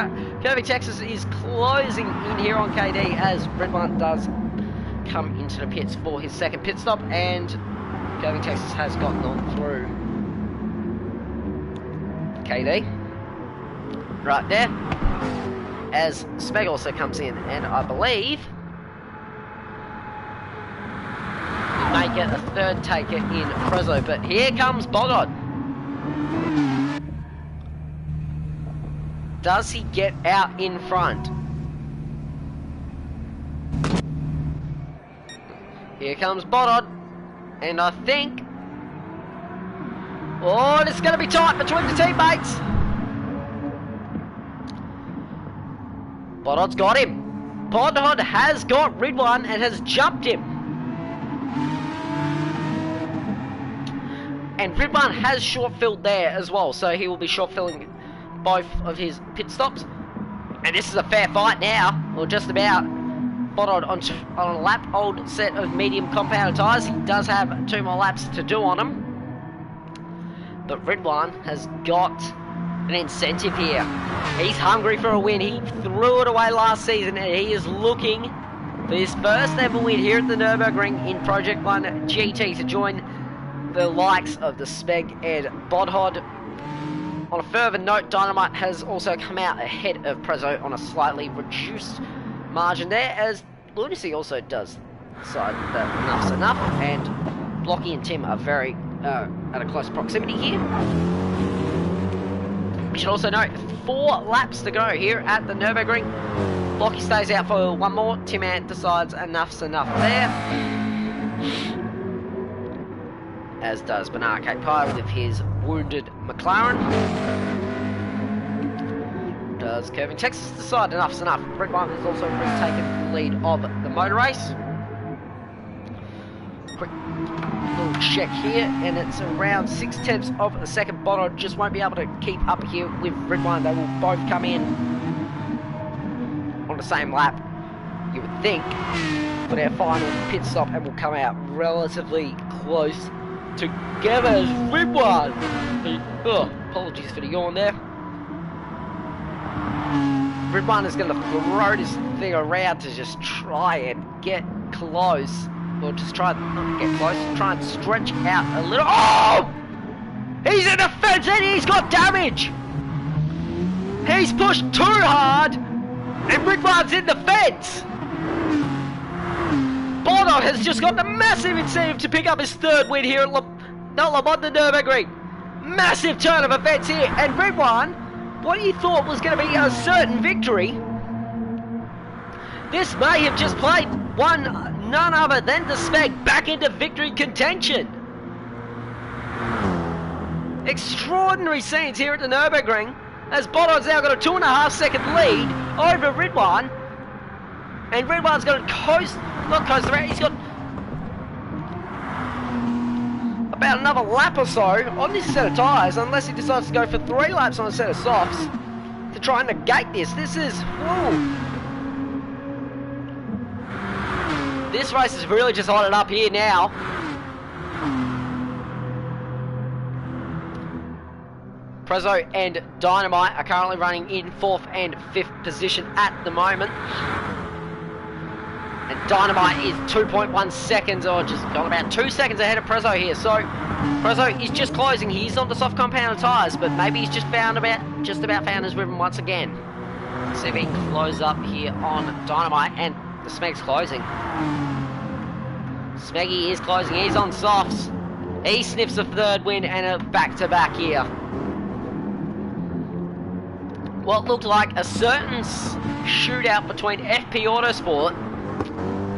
Curving Texas is closing in here on KD as Ridwan does come into the pits for his second pit stop, and Curving Texas has gotten on through KD right there, as Smeg also comes in, and I believe we may get a third taker in Prezzo, but here comes Bodod. Does he get out in front? Here comes Bodod, and I think... oh, it's going to be tight between the teammates. Bodod's got him. Bodod has got Ridwan and has jumped him. And Ridwan has short-filled there as well, so he will be short-filling both of his pit stops. And this is a fair fight now, or just about. Bodod on a lap, old set of medium compound tyres. He does have 2 more laps to do on him. But Ridwan has got an incentive here. He's hungry for a win. He threw it away last season, and he is looking for his first ever win here at the Nurburgring in Project 1 GT to join the likes of the Speg and Bodhod. On a further note, Dynamite has also come out ahead of Prezzo on a slightly reduced margin there, as Lunacy also does decide that enough's enough, and Blocky and Tim are very at a close proximity here. We should also note 4 laps to go here at the Nurburgring. Blocky stays out for 1 more. Tim Ant decides enough's enough there, as does Banana Pie with his wounded McLaren. Does Curving Texas decide enough's enough? Red One has also retaken the lead of the motor race. Quick little check here, and it's around 6/10 of a second. Bono just won't be able to keep up here with Red One. They will both come in on the same lap, you would think, for their final pit stop, and will come out relatively close together as Red One. Oh, apologies for the yawn there. Red One is going to throw this thing around to just try and get close. Or just try not get close, try and stretch out a little. Oh! He's in the fence and he's got damage! He's pushed too hard! And Red One's in the fence! Bono has just got the massive incentive to pick up his 3rd win here at Le Mans de Nurburgring. Massive turn of events here, and Red One, what you thought was going to be a certain victory, this may have just played none other than the Speg back into victory contention. Extraordinary scenes here at the Nurburgring, as Bono's now got a 2.5 second lead over Red One, and Red One's going to not coast around, he's got about another lap or so on this set of tyres, unless he decides to go for 3 laps on a set of softs to try and negate this. This is, whoa. This race is really just hotted up here now. Prezzo and Dynamite are currently running in 4th and 5th position at the moment. And Dynamite is 2.1 seconds, or just got about 2 seconds ahead of Prezzo here. So Prezzo is just closing. He's on the soft compound tyres, but maybe he's just about found his rhythm once again. Let's see if he can close up here on Dynamite, and the Smeg's closing. Smeggy is closing. He's on softs. He sniffs a 3rd win and a back-to-back here. What looked like a certain shootout between FP Autosport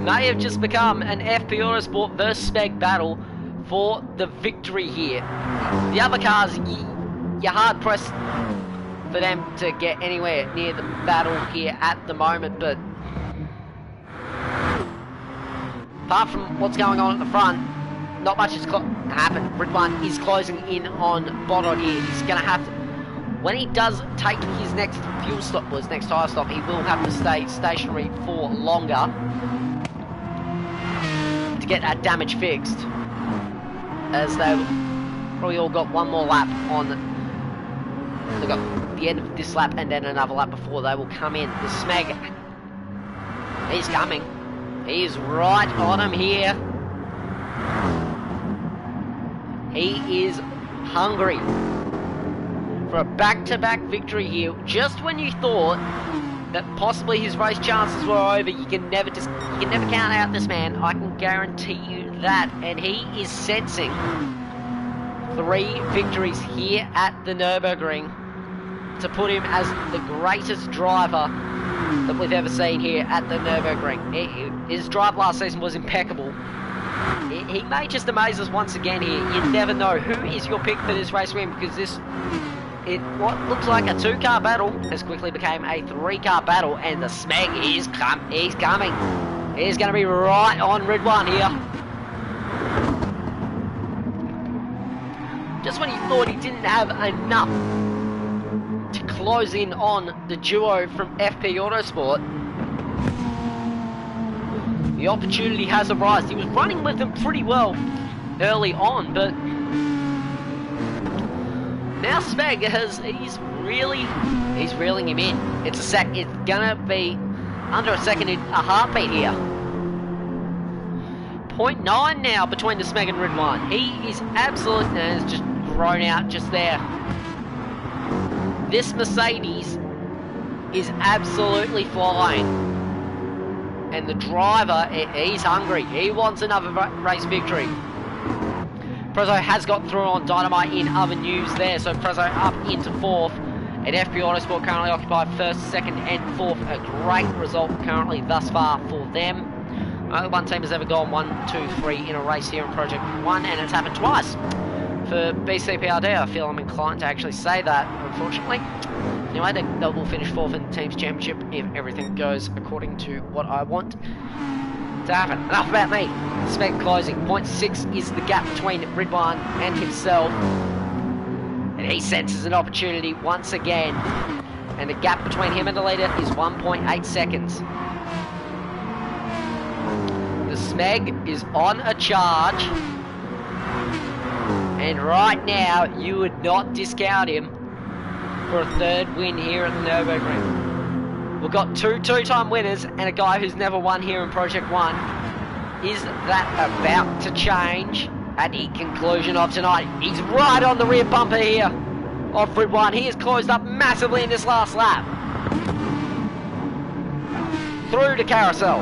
may have just become an FP Autosport versus Speg battle for the victory here. The other cars, you're hard pressed for them to get anywhere near the battle here at the moment, but apart from what's going on at the front, not much has happened. Red One is closing in on Bodod here. He's going to have to, when he does take his next fuel stop, or his next tyre stop, he will have to stay stationary for longer to get that damage fixed, as they've probably all got 1 more lap on. They've got the end of this lap and then another lap before they will come in. The Smeg, he's coming. He's right on him here. He is hungry for a back-to-back victory here. Just when you thought that possibly his race chances were over, you can never count out this man. I can guarantee you that. And he is sensing 3 victories here at the Nurburgring to put him as the greatest driver that we've ever seen here at the Nurburgring. His drive last season was impeccable. He may just amaze us once again here. You never know who is your pick for this race win, because what looks like a 2-car battle has quickly become a 3-car battle, and the Smeg he's coming. He's going to be right on Red One here. Just when you thought he didn't have enough to close in on the duo from FP Autosport. The opportunity has arisen. He was running with them pretty well early on, but now Smeg he's reeling him in. It's gonna be under a second in a heartbeat here. 0.9 now between the Smeg and Ridwan. He is absolutely, and it's just grown out just there. This Mercedes is absolutely flying. And the driver, he's hungry. He wants another race victory. Prezzo has got through on Dynamite in other news there. So Prezzo up into 4th. And FP Autosport currently occupied 1st, 2nd and 4th. A great result currently thus far for them. One team has ever gone 1, 2, 3 in a race here in Project 1, and it's happened twice. For BCPRD, I feel I'm inclined to actually say that, unfortunately. Anyway, they will finish 4th in the Team's Championship if everything goes according to what I want to happen. Enough about me. Smeg closing. 0.6 is the gap between Ridwan and himself. And he senses an opportunity once again. And the gap between him and the leader is 1.8 seconds. The Smeg is on a charge. And right now, you would not discount him for a 3rd win here at the Nurburgring. We've got two-time winners and a guy who's never won here in Project 1. Is that about to change at the conclusion of tonight? He's right on the rear bumper here of Ridwan. He has closed up massively in this last lap. Through to carousel.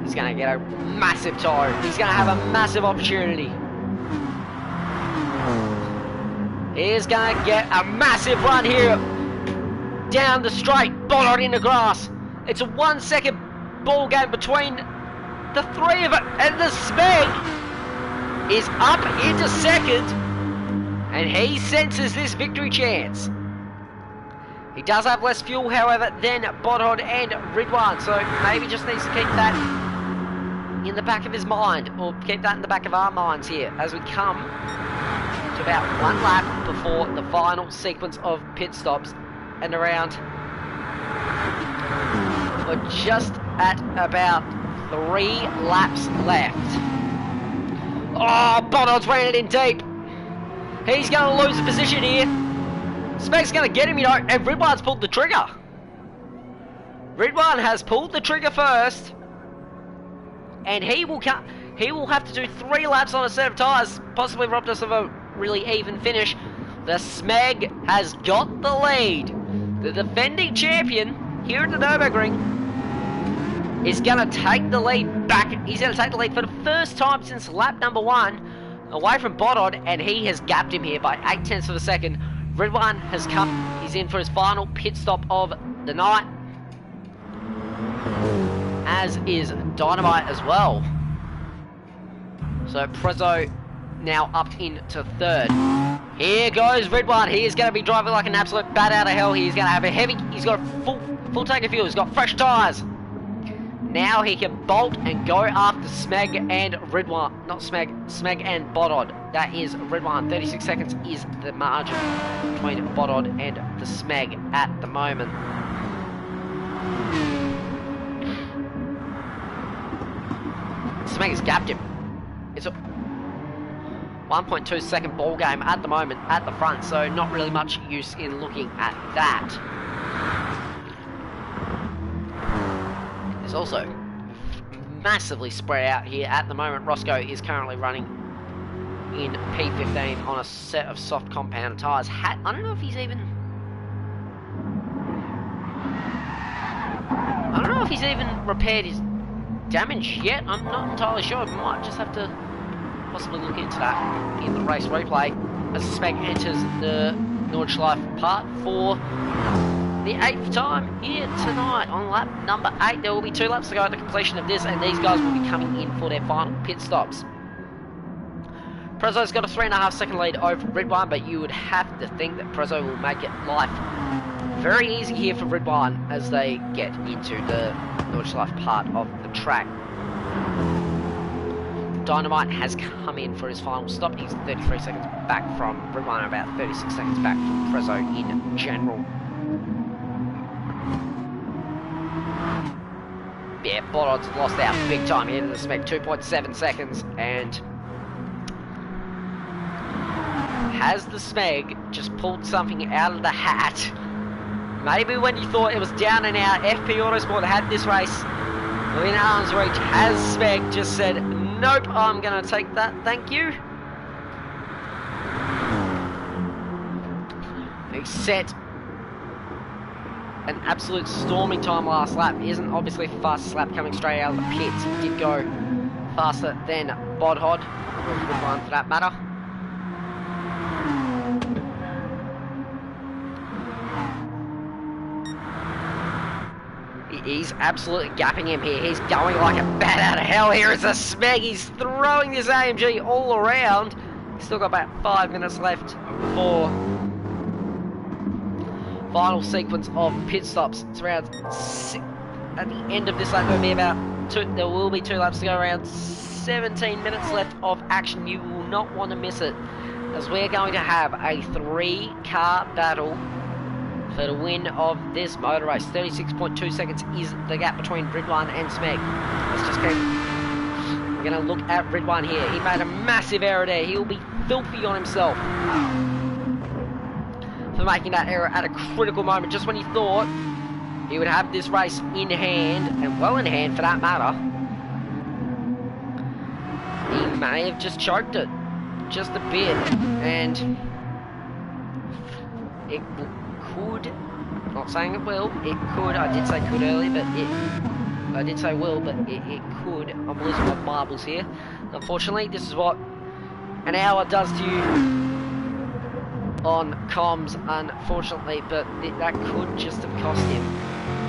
He's going to get a massive toe. He's going to have a massive opportunity. He is going to get a massive run here. Down the straight. Bollard in the grass. It's a 1 second ball game between the three of it. And the Smeg is up into 2nd. And he senses this victory chance. He does have less fuel, however, than Bodhod and Ridwan. So maybe just needs to keep that in the back of his mind, or keep that in the back of our minds here as we come to about 1 lap before the final sequence of pit stops, and around we're just at about 3 laps left. Oh, Bodod's ran it in deep. He's going to lose the position here. Smeg's going to get him, you know, and Ridwan's pulled the trigger. Ridwan has pulled the trigger first. And he will have to do 3 laps on a set of tyres, possibly robbed us of a really even finish. The Smeg has got the lead. The defending champion here at the Nurburgring is going to take the lead back. He's going to take the lead for the first time since lap number 1 away from Bodod, and he has gapped him here by 0.8 of a second. Ridwan has come. He's in for his final pit stop of the night, as is Dynamite as well. So Prezzo now up into 3rd. Here goes Ridwan. He is going to be driving like an absolute bat out of hell. He's going to have a heavy, he's got a full tank of fuel. He's got fresh tyres. Now he can bolt and go after Smeg and Ridwan. Not Smeg, Smeg and Bodod. That is Ridwan. 36 seconds is the margin between Bodod and the Smeg at the moment. Smeg has gapped him. It's a 1.2 second ball game at the moment at the front, so not really much use in looking at that. It's also massively spread out here at the moment. Roscoe is currently running in P15 on a set of soft compound tyres. I don't know if he's even repaired his damage yet. I'm not entirely sure. We might just have to possibly look into that in the race replay as Smeg enters the Nordschleife part for the 8th time here tonight on lap number 8. There will be 2 laps to go at the completion of this, and these guys will be coming in for their final pit stops. Prezzo's got a 3.5 second lead over Ridwan, but you would have to think that Prezzo will make it life very easy here for Ridwan as they get into the Nordschleife part of the track. Dynamite has come in for his final stop. He's 33 seconds back from Ridwan, about 36 seconds back from Prezzo in general. Yeah, Bodod's lost out big time here to the Smeg, 2.7 seconds, and has the Smeg just pulled something out of the hat? Maybe when you thought it was down and out, FP Autosport had this race within arm's reach. Has Smeg just said, nope, I'm going to take that, thank you. He set an absolute storming time last lap. Isn't obviously the fastest lap coming straight out of the pits. He did go faster than Bodhod, or Ridwan for that matter. He's absolutely gapping him here. He's going like a bat out of hell. Here is a Smeg. He's throwing this AMG all around. He's still got about 5 minutes left for final sequence of pit stops. It's around at the end of this lap. There will be 2 laps to go. Around 17 minutes left of action. You will not want to miss it, as we're going to have a 3-car battle for the win of this motor race. 36.2 seconds is the gap between Ridwan and Smeg. Let's just keep. We're going to look at Ridwan here. He made a massive error there. He'll be filthy on himself for making that error at a critical moment, just when he thought he would have this race in hand, and well in hand for that matter. He may have just choked it just a bit, and it could, not saying it will, it could, I did say could earlier, but I did say will, but it could. I'm losing my marbles here. Unfortunately, this is what an hour does to you on comms, unfortunately, but that could just have cost him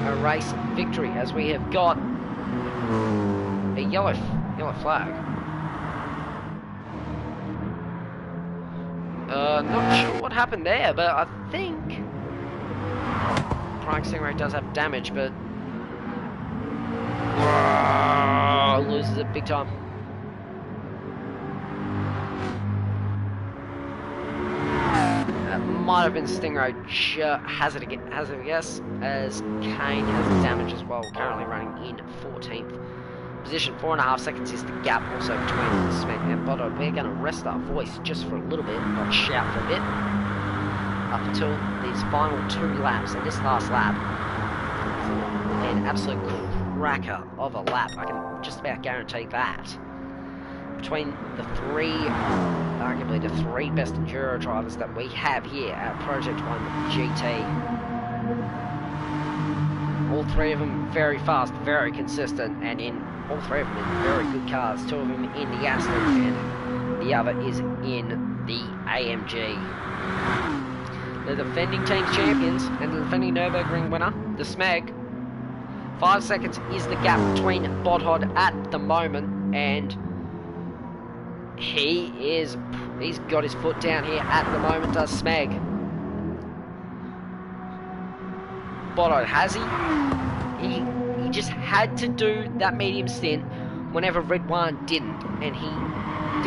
a race victory, as we have got a yellow flag. Not sure what happened there, but I think Prime Stingray does have damage, but loses it big time. Might have been Stingray, hazard a guess, as Kane has damage as well, currently running in 14th position. 4.5 seconds is the gap also between Smeg and Bodo. We're going to rest our voice just for a little bit, not shout for a bit, up until these final 2 laps, and this last lap, an absolute cracker of a lap, I can just about guarantee that. Between the arguably the 3 best enduro drivers that we have here at Project 1 GT. All 3 of them very fast, very consistent, and in all 3 of them in very good cars. 2 of them in the Aston, and the other is in the AMG. The defending team's champions and the defending Nurburgring winner, the Smeg. 5 seconds is the gap between Bodhod at the moment, and he's got his foot down here at the moment, does Smeg. Bodhod, has he? He just had to do that medium stint whenever Ridwan didn't, and he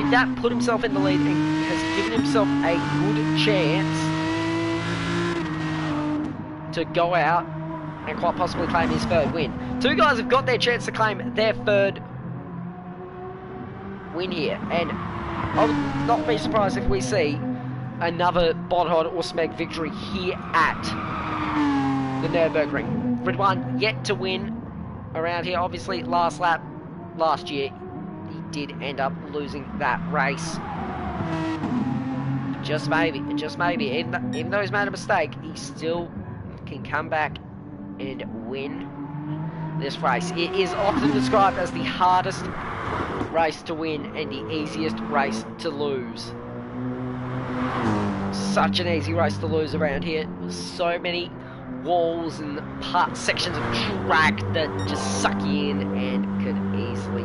did that, put himself in the lead, and has given himself a good chance to go out and quite possibly claim his 3rd win. 2 guys have got their chance to claim their 3rd win here, and I would not be surprised if we see another Bodhod or Smeg victory here at the Nurburgring. Ridwan yet to win around here. Obviously, last lap last year, he did end up losing that race. Just maybe, even though he's made a mistake, he still can come back and win this race. It is often described as the hardest race to win and the easiest race to lose. Such an easy race to lose around here. So many walls and sections of track that just suck you in and could easily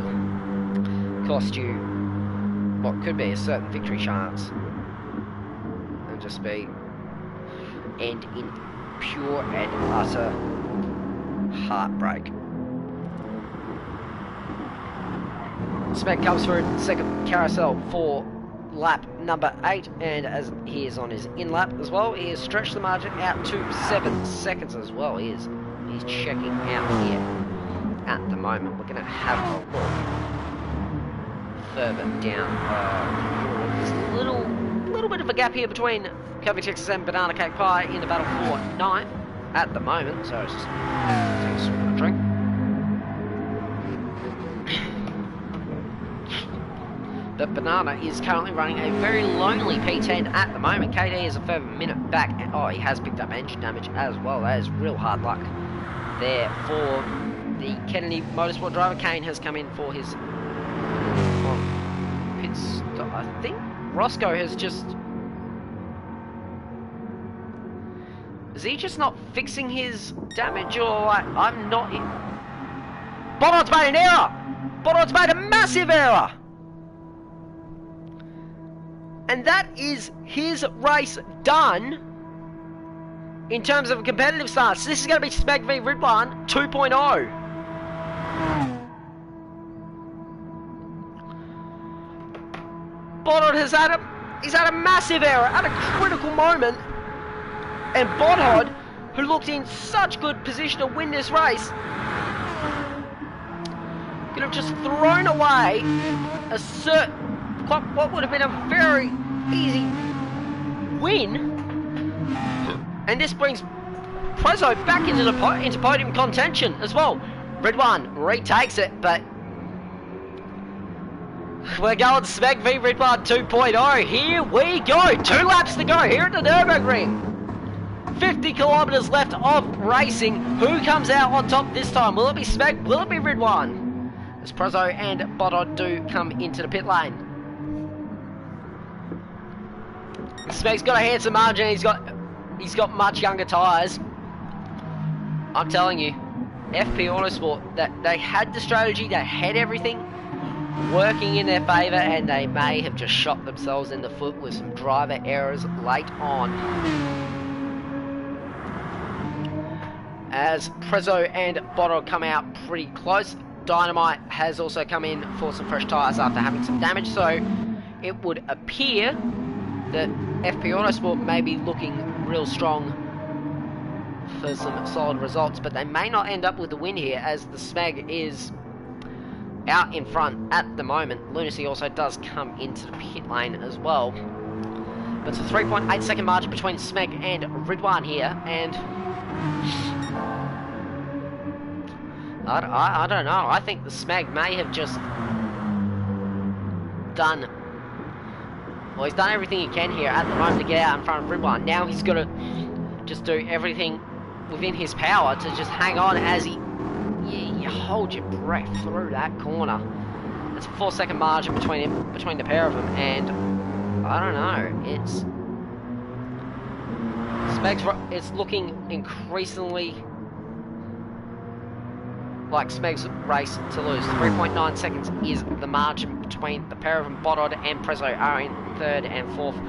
cost you what could be a certain victory chance, and just end in pure and utter heartbreak. Smeg comes through second carousel for lap number 8, and as he is on his in lap as well, he has stretched the margin out to 7 seconds as well. He's checking out here at the moment. We're going to have a look further down. There's a little bit of a gap here between Coffee Texas and Banana Cake Pie in the battle for 9th at the moment, so it's just take a swig of a drink. But Banana is currently running a very lonely P10 at the moment. KD is a further minute back. Oh, he has picked up engine damage as well. That is real hard luck there for the Kennedy Motorsport driver. Kane has come in for his pit stop. I think Roscoe has just... Is he just not fixing his damage, or like, I'm not... Bonot's made an error! Bonot's made a massive error! And that is his race done in terms of a competitive start. So this is going to be Smeg v Ridwan 2.0. Bodod has had a massive error at a critical moment, and Bodod, who looked in such good position to win this race, could have just thrown away a what would have been a very easy win, and this brings Prezzo back into podium contention as well. Ridwan retakes it, but we're going Smeg v Ridwan 2.0. Here we go. 2 laps to go here at the Nurburgring. 50 kilometers left of racing. Who comes out on top this time? Will it be Smeg? Will it be Ridwan? As Prezzo and Bodod do come into the pit lane. Smeg's got a handsome margin. He's got much younger tyres. I'm telling you, FP Autosport, that they had the strategy, they had everything working in their favour, and they may have just shot themselves in the foot with some driver errors late on. As Prezzo and Bodod come out pretty close, Dynamite has also come in for some fresh tyres after having some damage, so it would appear that FP Autosport may be looking real strong for some solid results, but they may not end up with the win here, as the Smeg is out in front at the moment. Lunacy also does come into the pit lane as well. But it's a 3.8 second margin between Smeg and Ridwan here, and I don't know. I think the Smeg may have just done... Well, he's done everything he can here at the moment to get out in front of Ridwan. Now he's got to just do everything within his power to just hang on as he... Yeah, you hold your breath through that corner. It's a 4 second margin between the pair of them, and I don't know. It's looking increasingly like Smeg's race to lose. 3.9 seconds is the margin between the pair of them. Bodod and Prezzo are in 3rd and 4th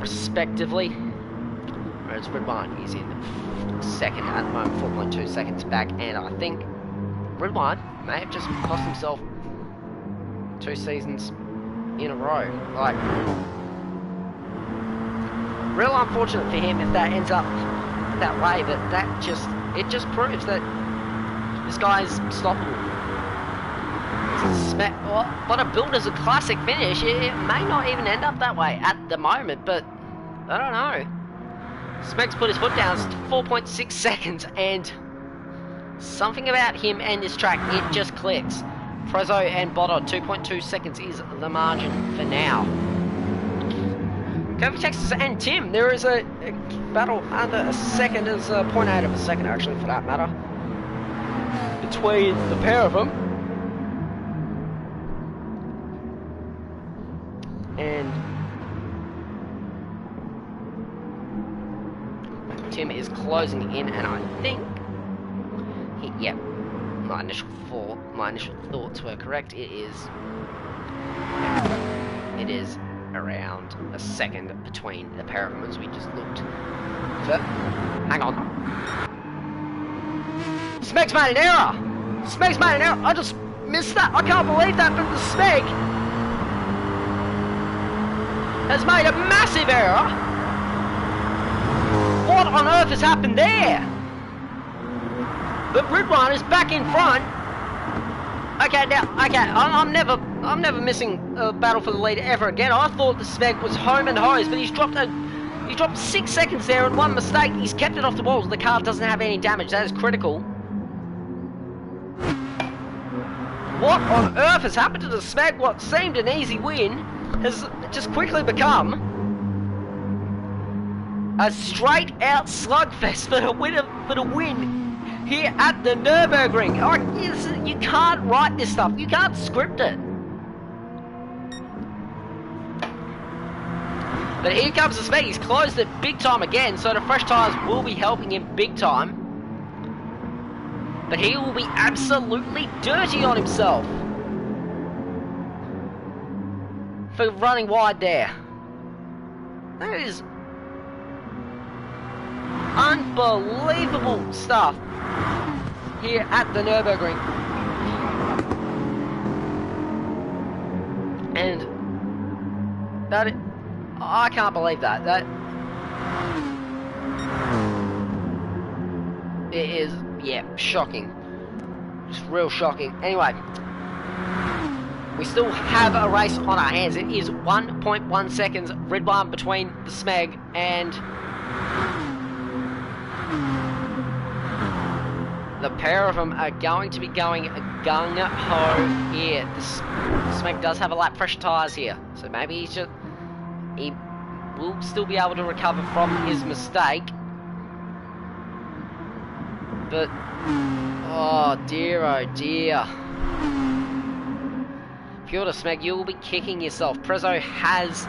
respectively, whereas Ridwan is in 2nd at the moment, 4.2 seconds back, and I think Ridwan may have just cost himself 2 seasons in a row. Like, real unfortunate for him if that ends up that way, but it just proves that this guy's stoppable. What a builder's a classic finish. It may not even end up that way at the moment, but I don't know. Smeg's put his foot down. It's 4.6 seconds, and something about him and this track, it just clicks. Prezzo and Bodod, 2.2 seconds is the margin for now. Coffee Texas and Tim, there is a battle under a second, is 0.8 of a second actually for that matter, between the pair of them. And Tim is closing in, and I think my initial thoughts were correct. It is around a second between the pair of them as we just looked. So, hang on. Smeg's made an error! Smeg's made an error! missed that. I can't believe that, but the Smeg has made a massive error. What on earth has happened there? But Ridwan is back in front. Okay, now, okay, I'm never missing a battle for the lead ever again. I thought the Smeg was home and hosed, but he's dropped 6 seconds there and one mistake. He's kept it off the walls. The car doesn't have any damage. That is critical. What on earth has happened to the Smeg? What seemed an easy win has just quickly become a straight out slugfest for the win here at the Nurburgring. Oh, you can't write this stuff. You can't script it. But here comes the Smeg. He's closed it big time again, so the fresh tyres will be helping him big time. But he will be absolutely dirty on himself for running wide there. That is unbelievable stuff here at the Nurburgring. And that, I can't believe that. That it is, yeah, shocking. Just real shocking. Anyway, we still have a race on our hands. It is 1.1 seconds Ridwan between the Smeg and the pair of them are going to be going gung-ho here. The Smeg does have a lap fresh tyres here, so maybe he will still be able to recover from his mistake. But, oh dear, oh dear. If you're the Smeg, you will be kicking yourself. Prezzo has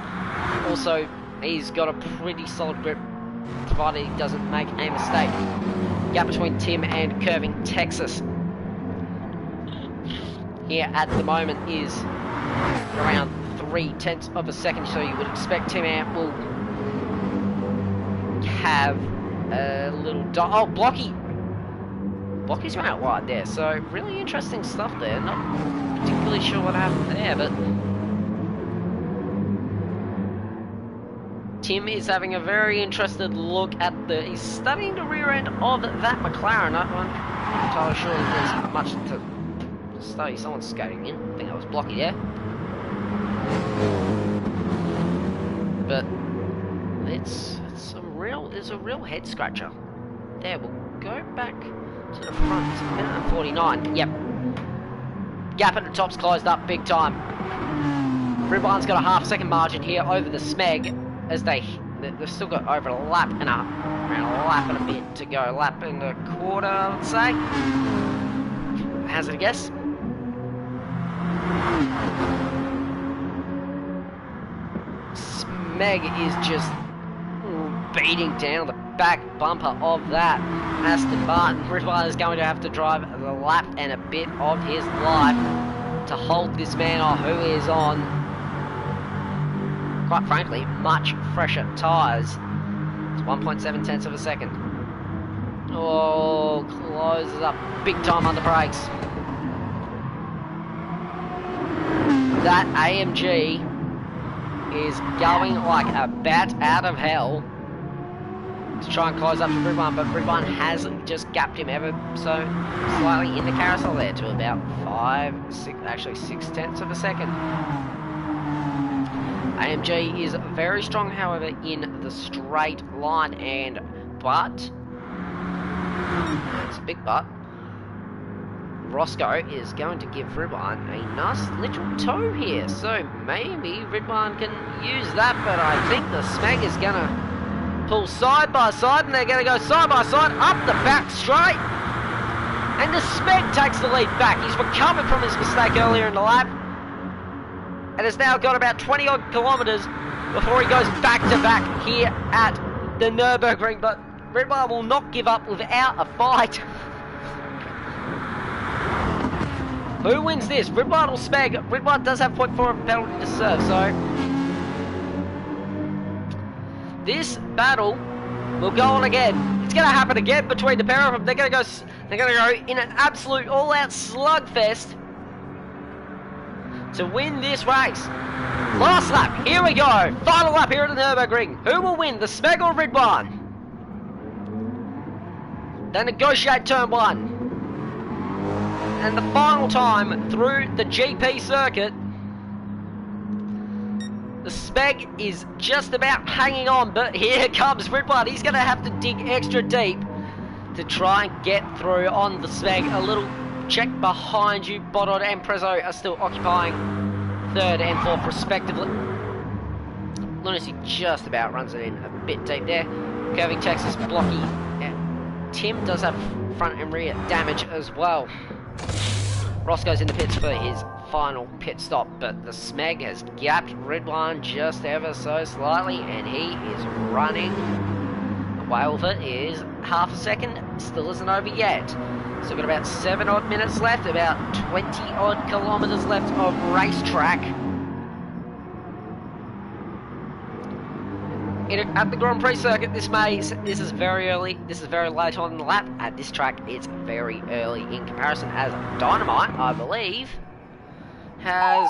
also, he's got a pretty solid grip, provided he doesn't make a mistake. Gap between Tim and Curving Texas here at the moment is around 0.3 of a second, so you would expect Tim Ant will have a little oh, Blocky's out wide there, so really interesting stuff there. Not particularly sure what happened there, but Tim is having a very interested look at he's studying the rear end of that McLaren. I'm not entirely sure that there's much to study. Someone's skating in. I think that was Blocky there. But it's a real head scratcher. There, we'll go back to the front. It's minute and 49. Yep. Gap at the top's closed up big time. Ridwan's got a half-second margin here over the Smeg, as they've still got over a lap and a bit to go. Lap and a quarter, let's say. Hazard a guess. Smeg is just beating down the back bumper of that Aston Martin. Ridwan is going to have to drive the lap and a bit of his life to hold this man off, who is on, quite frankly, much fresher tyres. It's 1.7 of a second. Oh, closes up big time on the brakes. That AMG is going like a bat out of hell to try and close up to Ridwan, but Ridwan has just gapped him ever so slightly in the carousel there to about 6/10 of a second. AMG is very strong, however, in the straight line, but it's a big but. Roscoe is going to give Ridwan a nice little toe here, so maybe Ridwan can use that, but I think the Smeg is going to pull side by side, and they're going to go side by side up the back straight, and the Smeg takes the lead back. He's recovered from his mistake earlier in the lap and has now got about 20 odd kilometres before he goes back to back here at the Nurburgring, but Ridwan will not give up without a fight. Who wins this? Ridwan or Smeg? Ridwan does have 0.4 of a penalty to serve, so this battle will go on again. It's going to happen again between the pair of them. They're going to go in an absolute all-out slugfest to win this race. Last lap, here we go. Final lap here at the Nurburgring. Who will win, the Smeg or Ridwan? They negotiate turn 1. And the final time through the GP circuit, the Smeg is just about hanging on, but here comes Ridwan. He's going to have to dig extra deep to try and get through on the Smeg. A little check behind you. Bodod and Prezzo are still occupying 3rd and 4th respectively. Lunacy just about runs it in a bit deep there. Curving Texas, Blocky. Tim does have front and rear damage as well. Ross goes in the pits for his final pit stop, but the Smeg has gapped Ridwan just ever so slightly, and he is running away with it. Is half a second, still isn't over yet. So we've got about 7 odd minutes left, about 20 odd kilometers left of racetrack. At the Grand Prix circuit, this is very early. This is very late on in the lap. At this track, it's very early in comparison, as Dynamite, I believe, has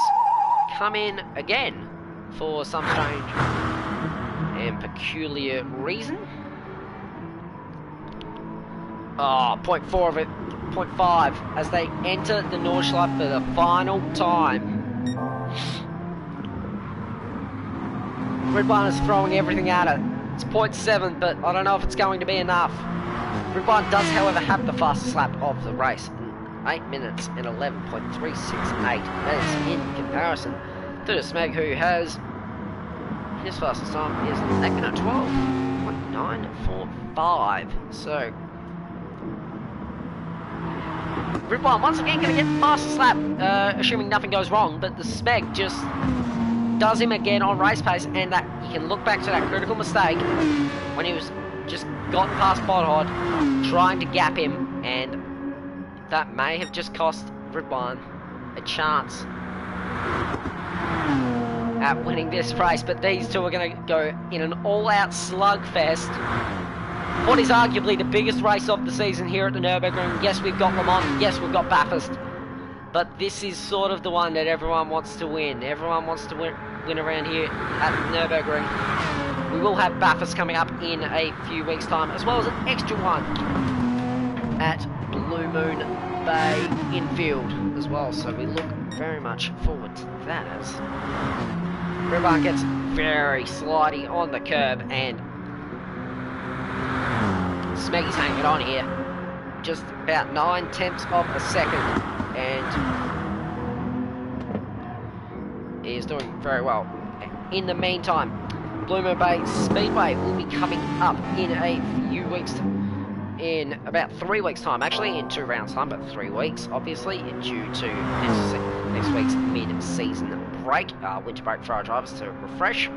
come in again for some strange and peculiar reason. Oh, 0.4 of it, 0.5, as they enter the Nordschleife for the final time. Ridwan is throwing everything at it. It's 0.7, but I don't know if it's going to be enough. Ridwan does, however, have the fastest lap of the race. 8 minutes and 11.368. That is in comparison to the Smeg, who has his fastest time is 8 minute 12.945. So Ridwan once again going to get the fastest lap, assuming nothing goes wrong, but the Smeg just does him again on race pace, and that you can look back to that critical mistake when he was just got past Bodhod trying to gap him, and that may have just cost Ridwan a chance at winning this race. But these two are going to go in an all-out slugfest. What is arguably the biggest race of the season here at the Nurburgring. Yes, we've got Le Mans. Yes, we've got Bathurst. But this is sort of the one that everyone wants to win. Everyone wants to win around here at the Nurburgring. We will have Bathurst coming up in a few weeks' time, as well as an extra one at Blue Moon Bay infield as well. So we look very much forward to that, as Ridwan gets very slidey on the curb, and Smeggy's hanging on here. Just about 9/10 of a second, and he is doing very well. In the meantime, Blue Moon Bay Speedway will be coming up in a few weeks, in about 3 weeks' time, actually, in 2 rounds' time, but 3 weeks, obviously, due to next week's mid-season break, winter break for our drivers to refresh.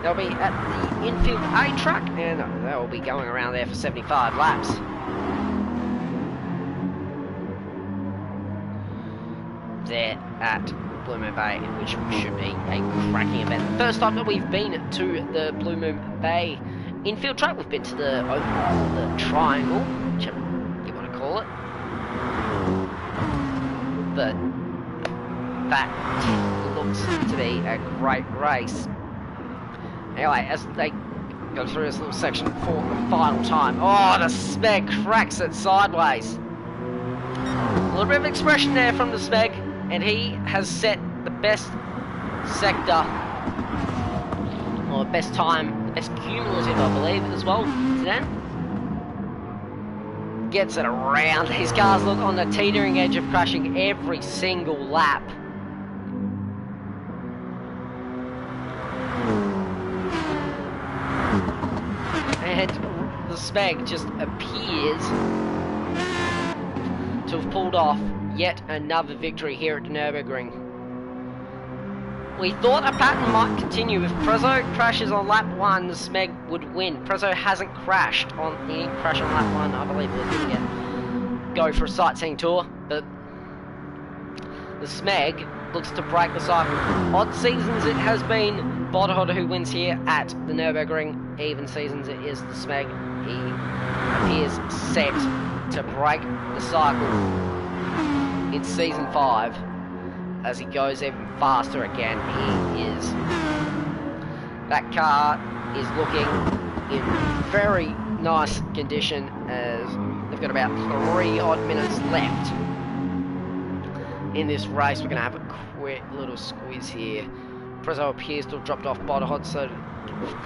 They'll be at the infield A track, and they'll be going around there for 75 laps. There at Blue Moon Bay, which should be a cracking event. The first time that we've been to the Blue Moon Bay infield track, we've been to the oval, the triangle, whichever you want to call it. But that looks to be a great race. Anyway, as they go through this little section for the final time. Oh, the Smeg cracks it sideways. A little bit of expression there from the Smeg, and he has set the best sector, or best time, the best cumulative, I believe, as well today. Gets it around. His cars look on the teetering edge of crashing every single lap. And the Smeg just appears to have pulled off yet another victory here at the Nurburgring. We thought a pattern might continue. If Prezzo crashes on lap 1, the Smeg would win. Prezzo hasn't crashed on the crash on lap 1, I believe we're going to go for a sightseeing tour, but the Smeg looks to break the cycle. Odd seasons it has been Bodhod who wins here at the Nurburgring. Even seasons it is the Smeg. He appears set to break the cycle in season 5 as he goes even faster again. That car is looking in very nice condition as they've got about 3 odd minutes left in this race. We're going to have a quick little squeeze here. Prezzo appears to have dropped off Bodahod, so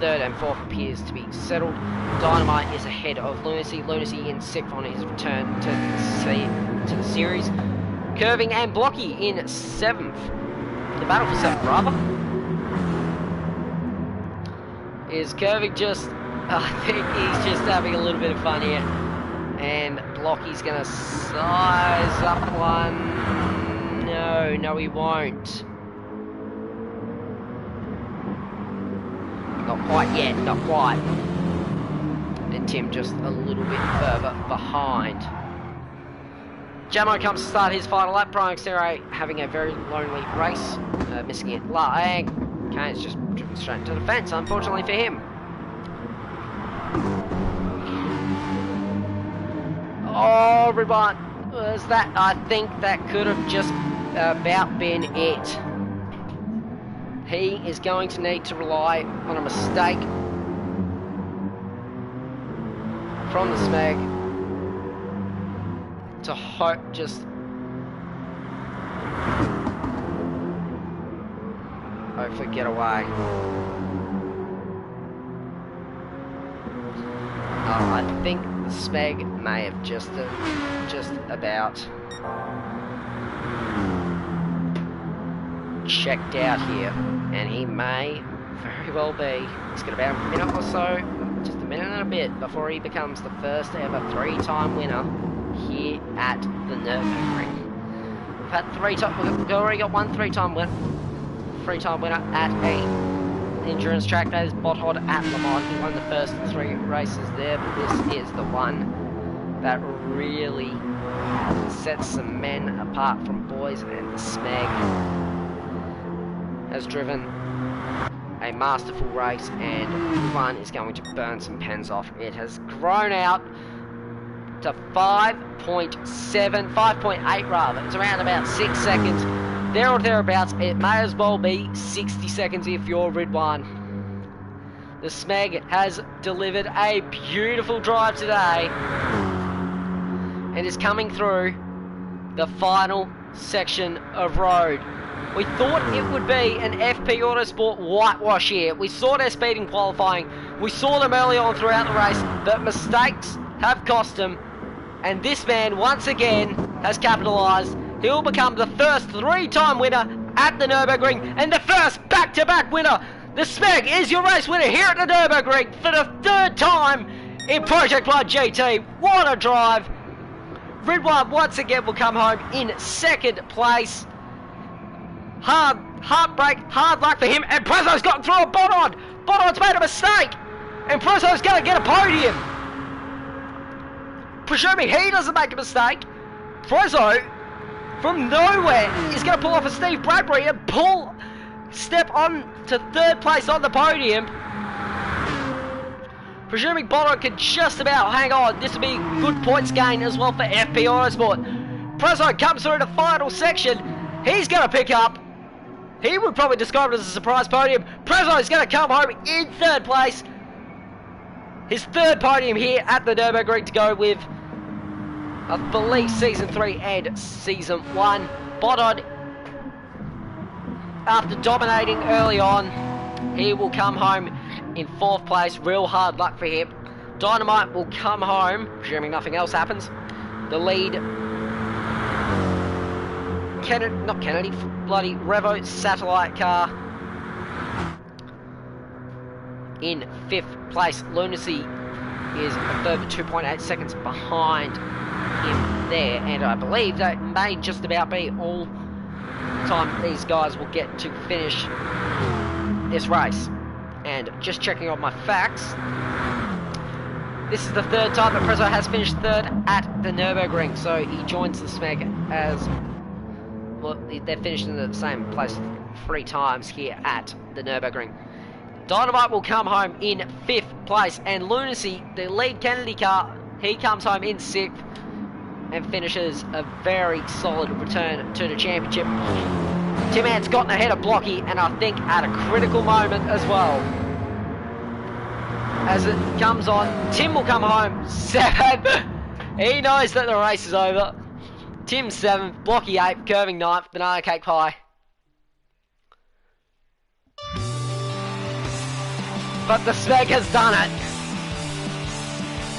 3rd and 4th appears to be settled. Dynamite is ahead of Lunacy. Lunacy in 6th on his return to the series. Curving and Blocky in 7th. The battle for 7th, rather. Is Curving just... I think he's just having a little bit of fun here. And Blocky's going to size up one. No he won't. Not quite yet, not quite. And Tim just a little bit further behind. Jamo comes to start his final lap. Brian Xero having a very lonely race, missing it. Kane's just driven straight into the fence, unfortunately for him. Oh, everyone, was that? I think that could have just about been it. He is going to need to rely on a mistake from the Smeg to hope just hopefully get away. I think the Smeg may have just about checked out here, and he may very well be. He's got about a minute or so, just a minute and a bit before he becomes the first ever 3-time winner here at the Nurburgring. We've had we've already got one 3-time winner at a endurance track. That is Bodhod at Le Mans. He won the first 3 races there, but this is the one that really sets some men apart from boys, and the Smeg has driven a masterful race, and one is going to burn some pens off. It has grown out to 5.8 rather. It's around about 6 seconds. There or thereabouts. It may as well be 60 seconds if you're Ridwan. The Smeg has delivered a beautiful drive today and is coming through the final section of road. We thought it would be an FP Autosport whitewash here. We saw their speed in qualifying. We saw them early on throughout the race, but mistakes have cost them. And this man, once again, has capitalised. He'll become the first 3-time winner at the Nurburgring and the first back-to-back winner. The Smeg is your race winner here at the Nurburgring for the 3rd time in Project 1 GT. What a drive. Ridwan once again will come home in 2nd place. Heartbreak, hard luck for him, and Prezzo's got through a Bodod. Bodod's made a mistake, and Prezzo's going to get a podium. Presuming he doesn't make a mistake, Prezzo, from nowhere, is going to pull off a Steve Bradbury and step on to 3rd place on the podium. Presuming Bodod can just about hang on, this will be a good points gain as well for FP Autosport. Prezzo comes through the final section. He's going to pick up. He would probably describe it as a surprise podium. Prezzo is going to come home in 3rd place. His 3rd podium here at the Nurburgring to go with, I believe, Season 3 and Season 1. Bodod, after dominating early on, he will come home in 4th place. Real hard luck for him. Dynamite will come home, presuming nothing else happens. The lead... not Kennedy, bloody Revo satellite car in 5th place. Lunacy is a further 2.8 seconds behind him there, and I believe that may just about be all time these guys will get to finish this race. And just checking on my facts, this is the 3rd time that Prezzo has finished 3rd at the Nurburgring, so he joins the Smeg as... well, they're finished in the same place 3 times here at the Nurburgring. Dynamite will come home in 5th place, and Lunacy, the lead Kennedy car, he comes home in 6th and finishes a very solid return to the championship. Tim Ant's gotten ahead of Blocky, and I think at a critical moment as well. As it comes on, Tim will come home 7. He knows that the race is over. Tim 7, Blocky 8, curving 9th, banana cake pie. But the Speg has done it.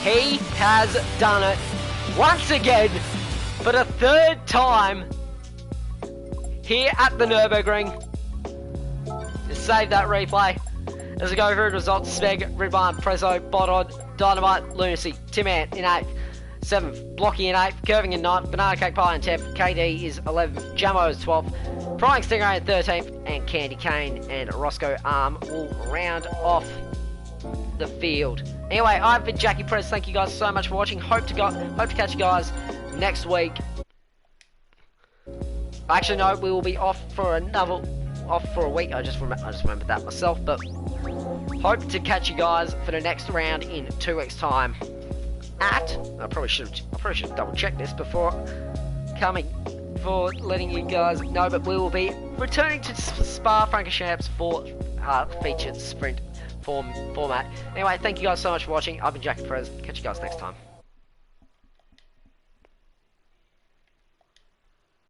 He has done it once again for the 3rd time here at the Nurburgring. Just save that replay. As we go through the results, Speg, Ridwan, Prezzo, Bodod, Dynamite, Lunacy, Tim Ant in 8th, 7th, Blocky in 8th, Curving in 9th, Banana Cake Pie in 10th, KD is 11th, Jamo is 12th, Frying Stingray in 13th, and Candy Cane and Roscoe Arm will round off the field. Anyway, I've been Jackie Prez. Thank you guys so much for watching. Hope to catch you guys next week. Actually, no, we will be off for a week. I just remembered that myself. But hope to catch you guys for the next round in 2 weeks' time. I probably should have double checked this before letting you guys know. But we will be returning to Spa-Francorchamps for featured sprint format. Anyway, thank you guys so much for watching. I've been Jackie Perez. Catch you guys next time.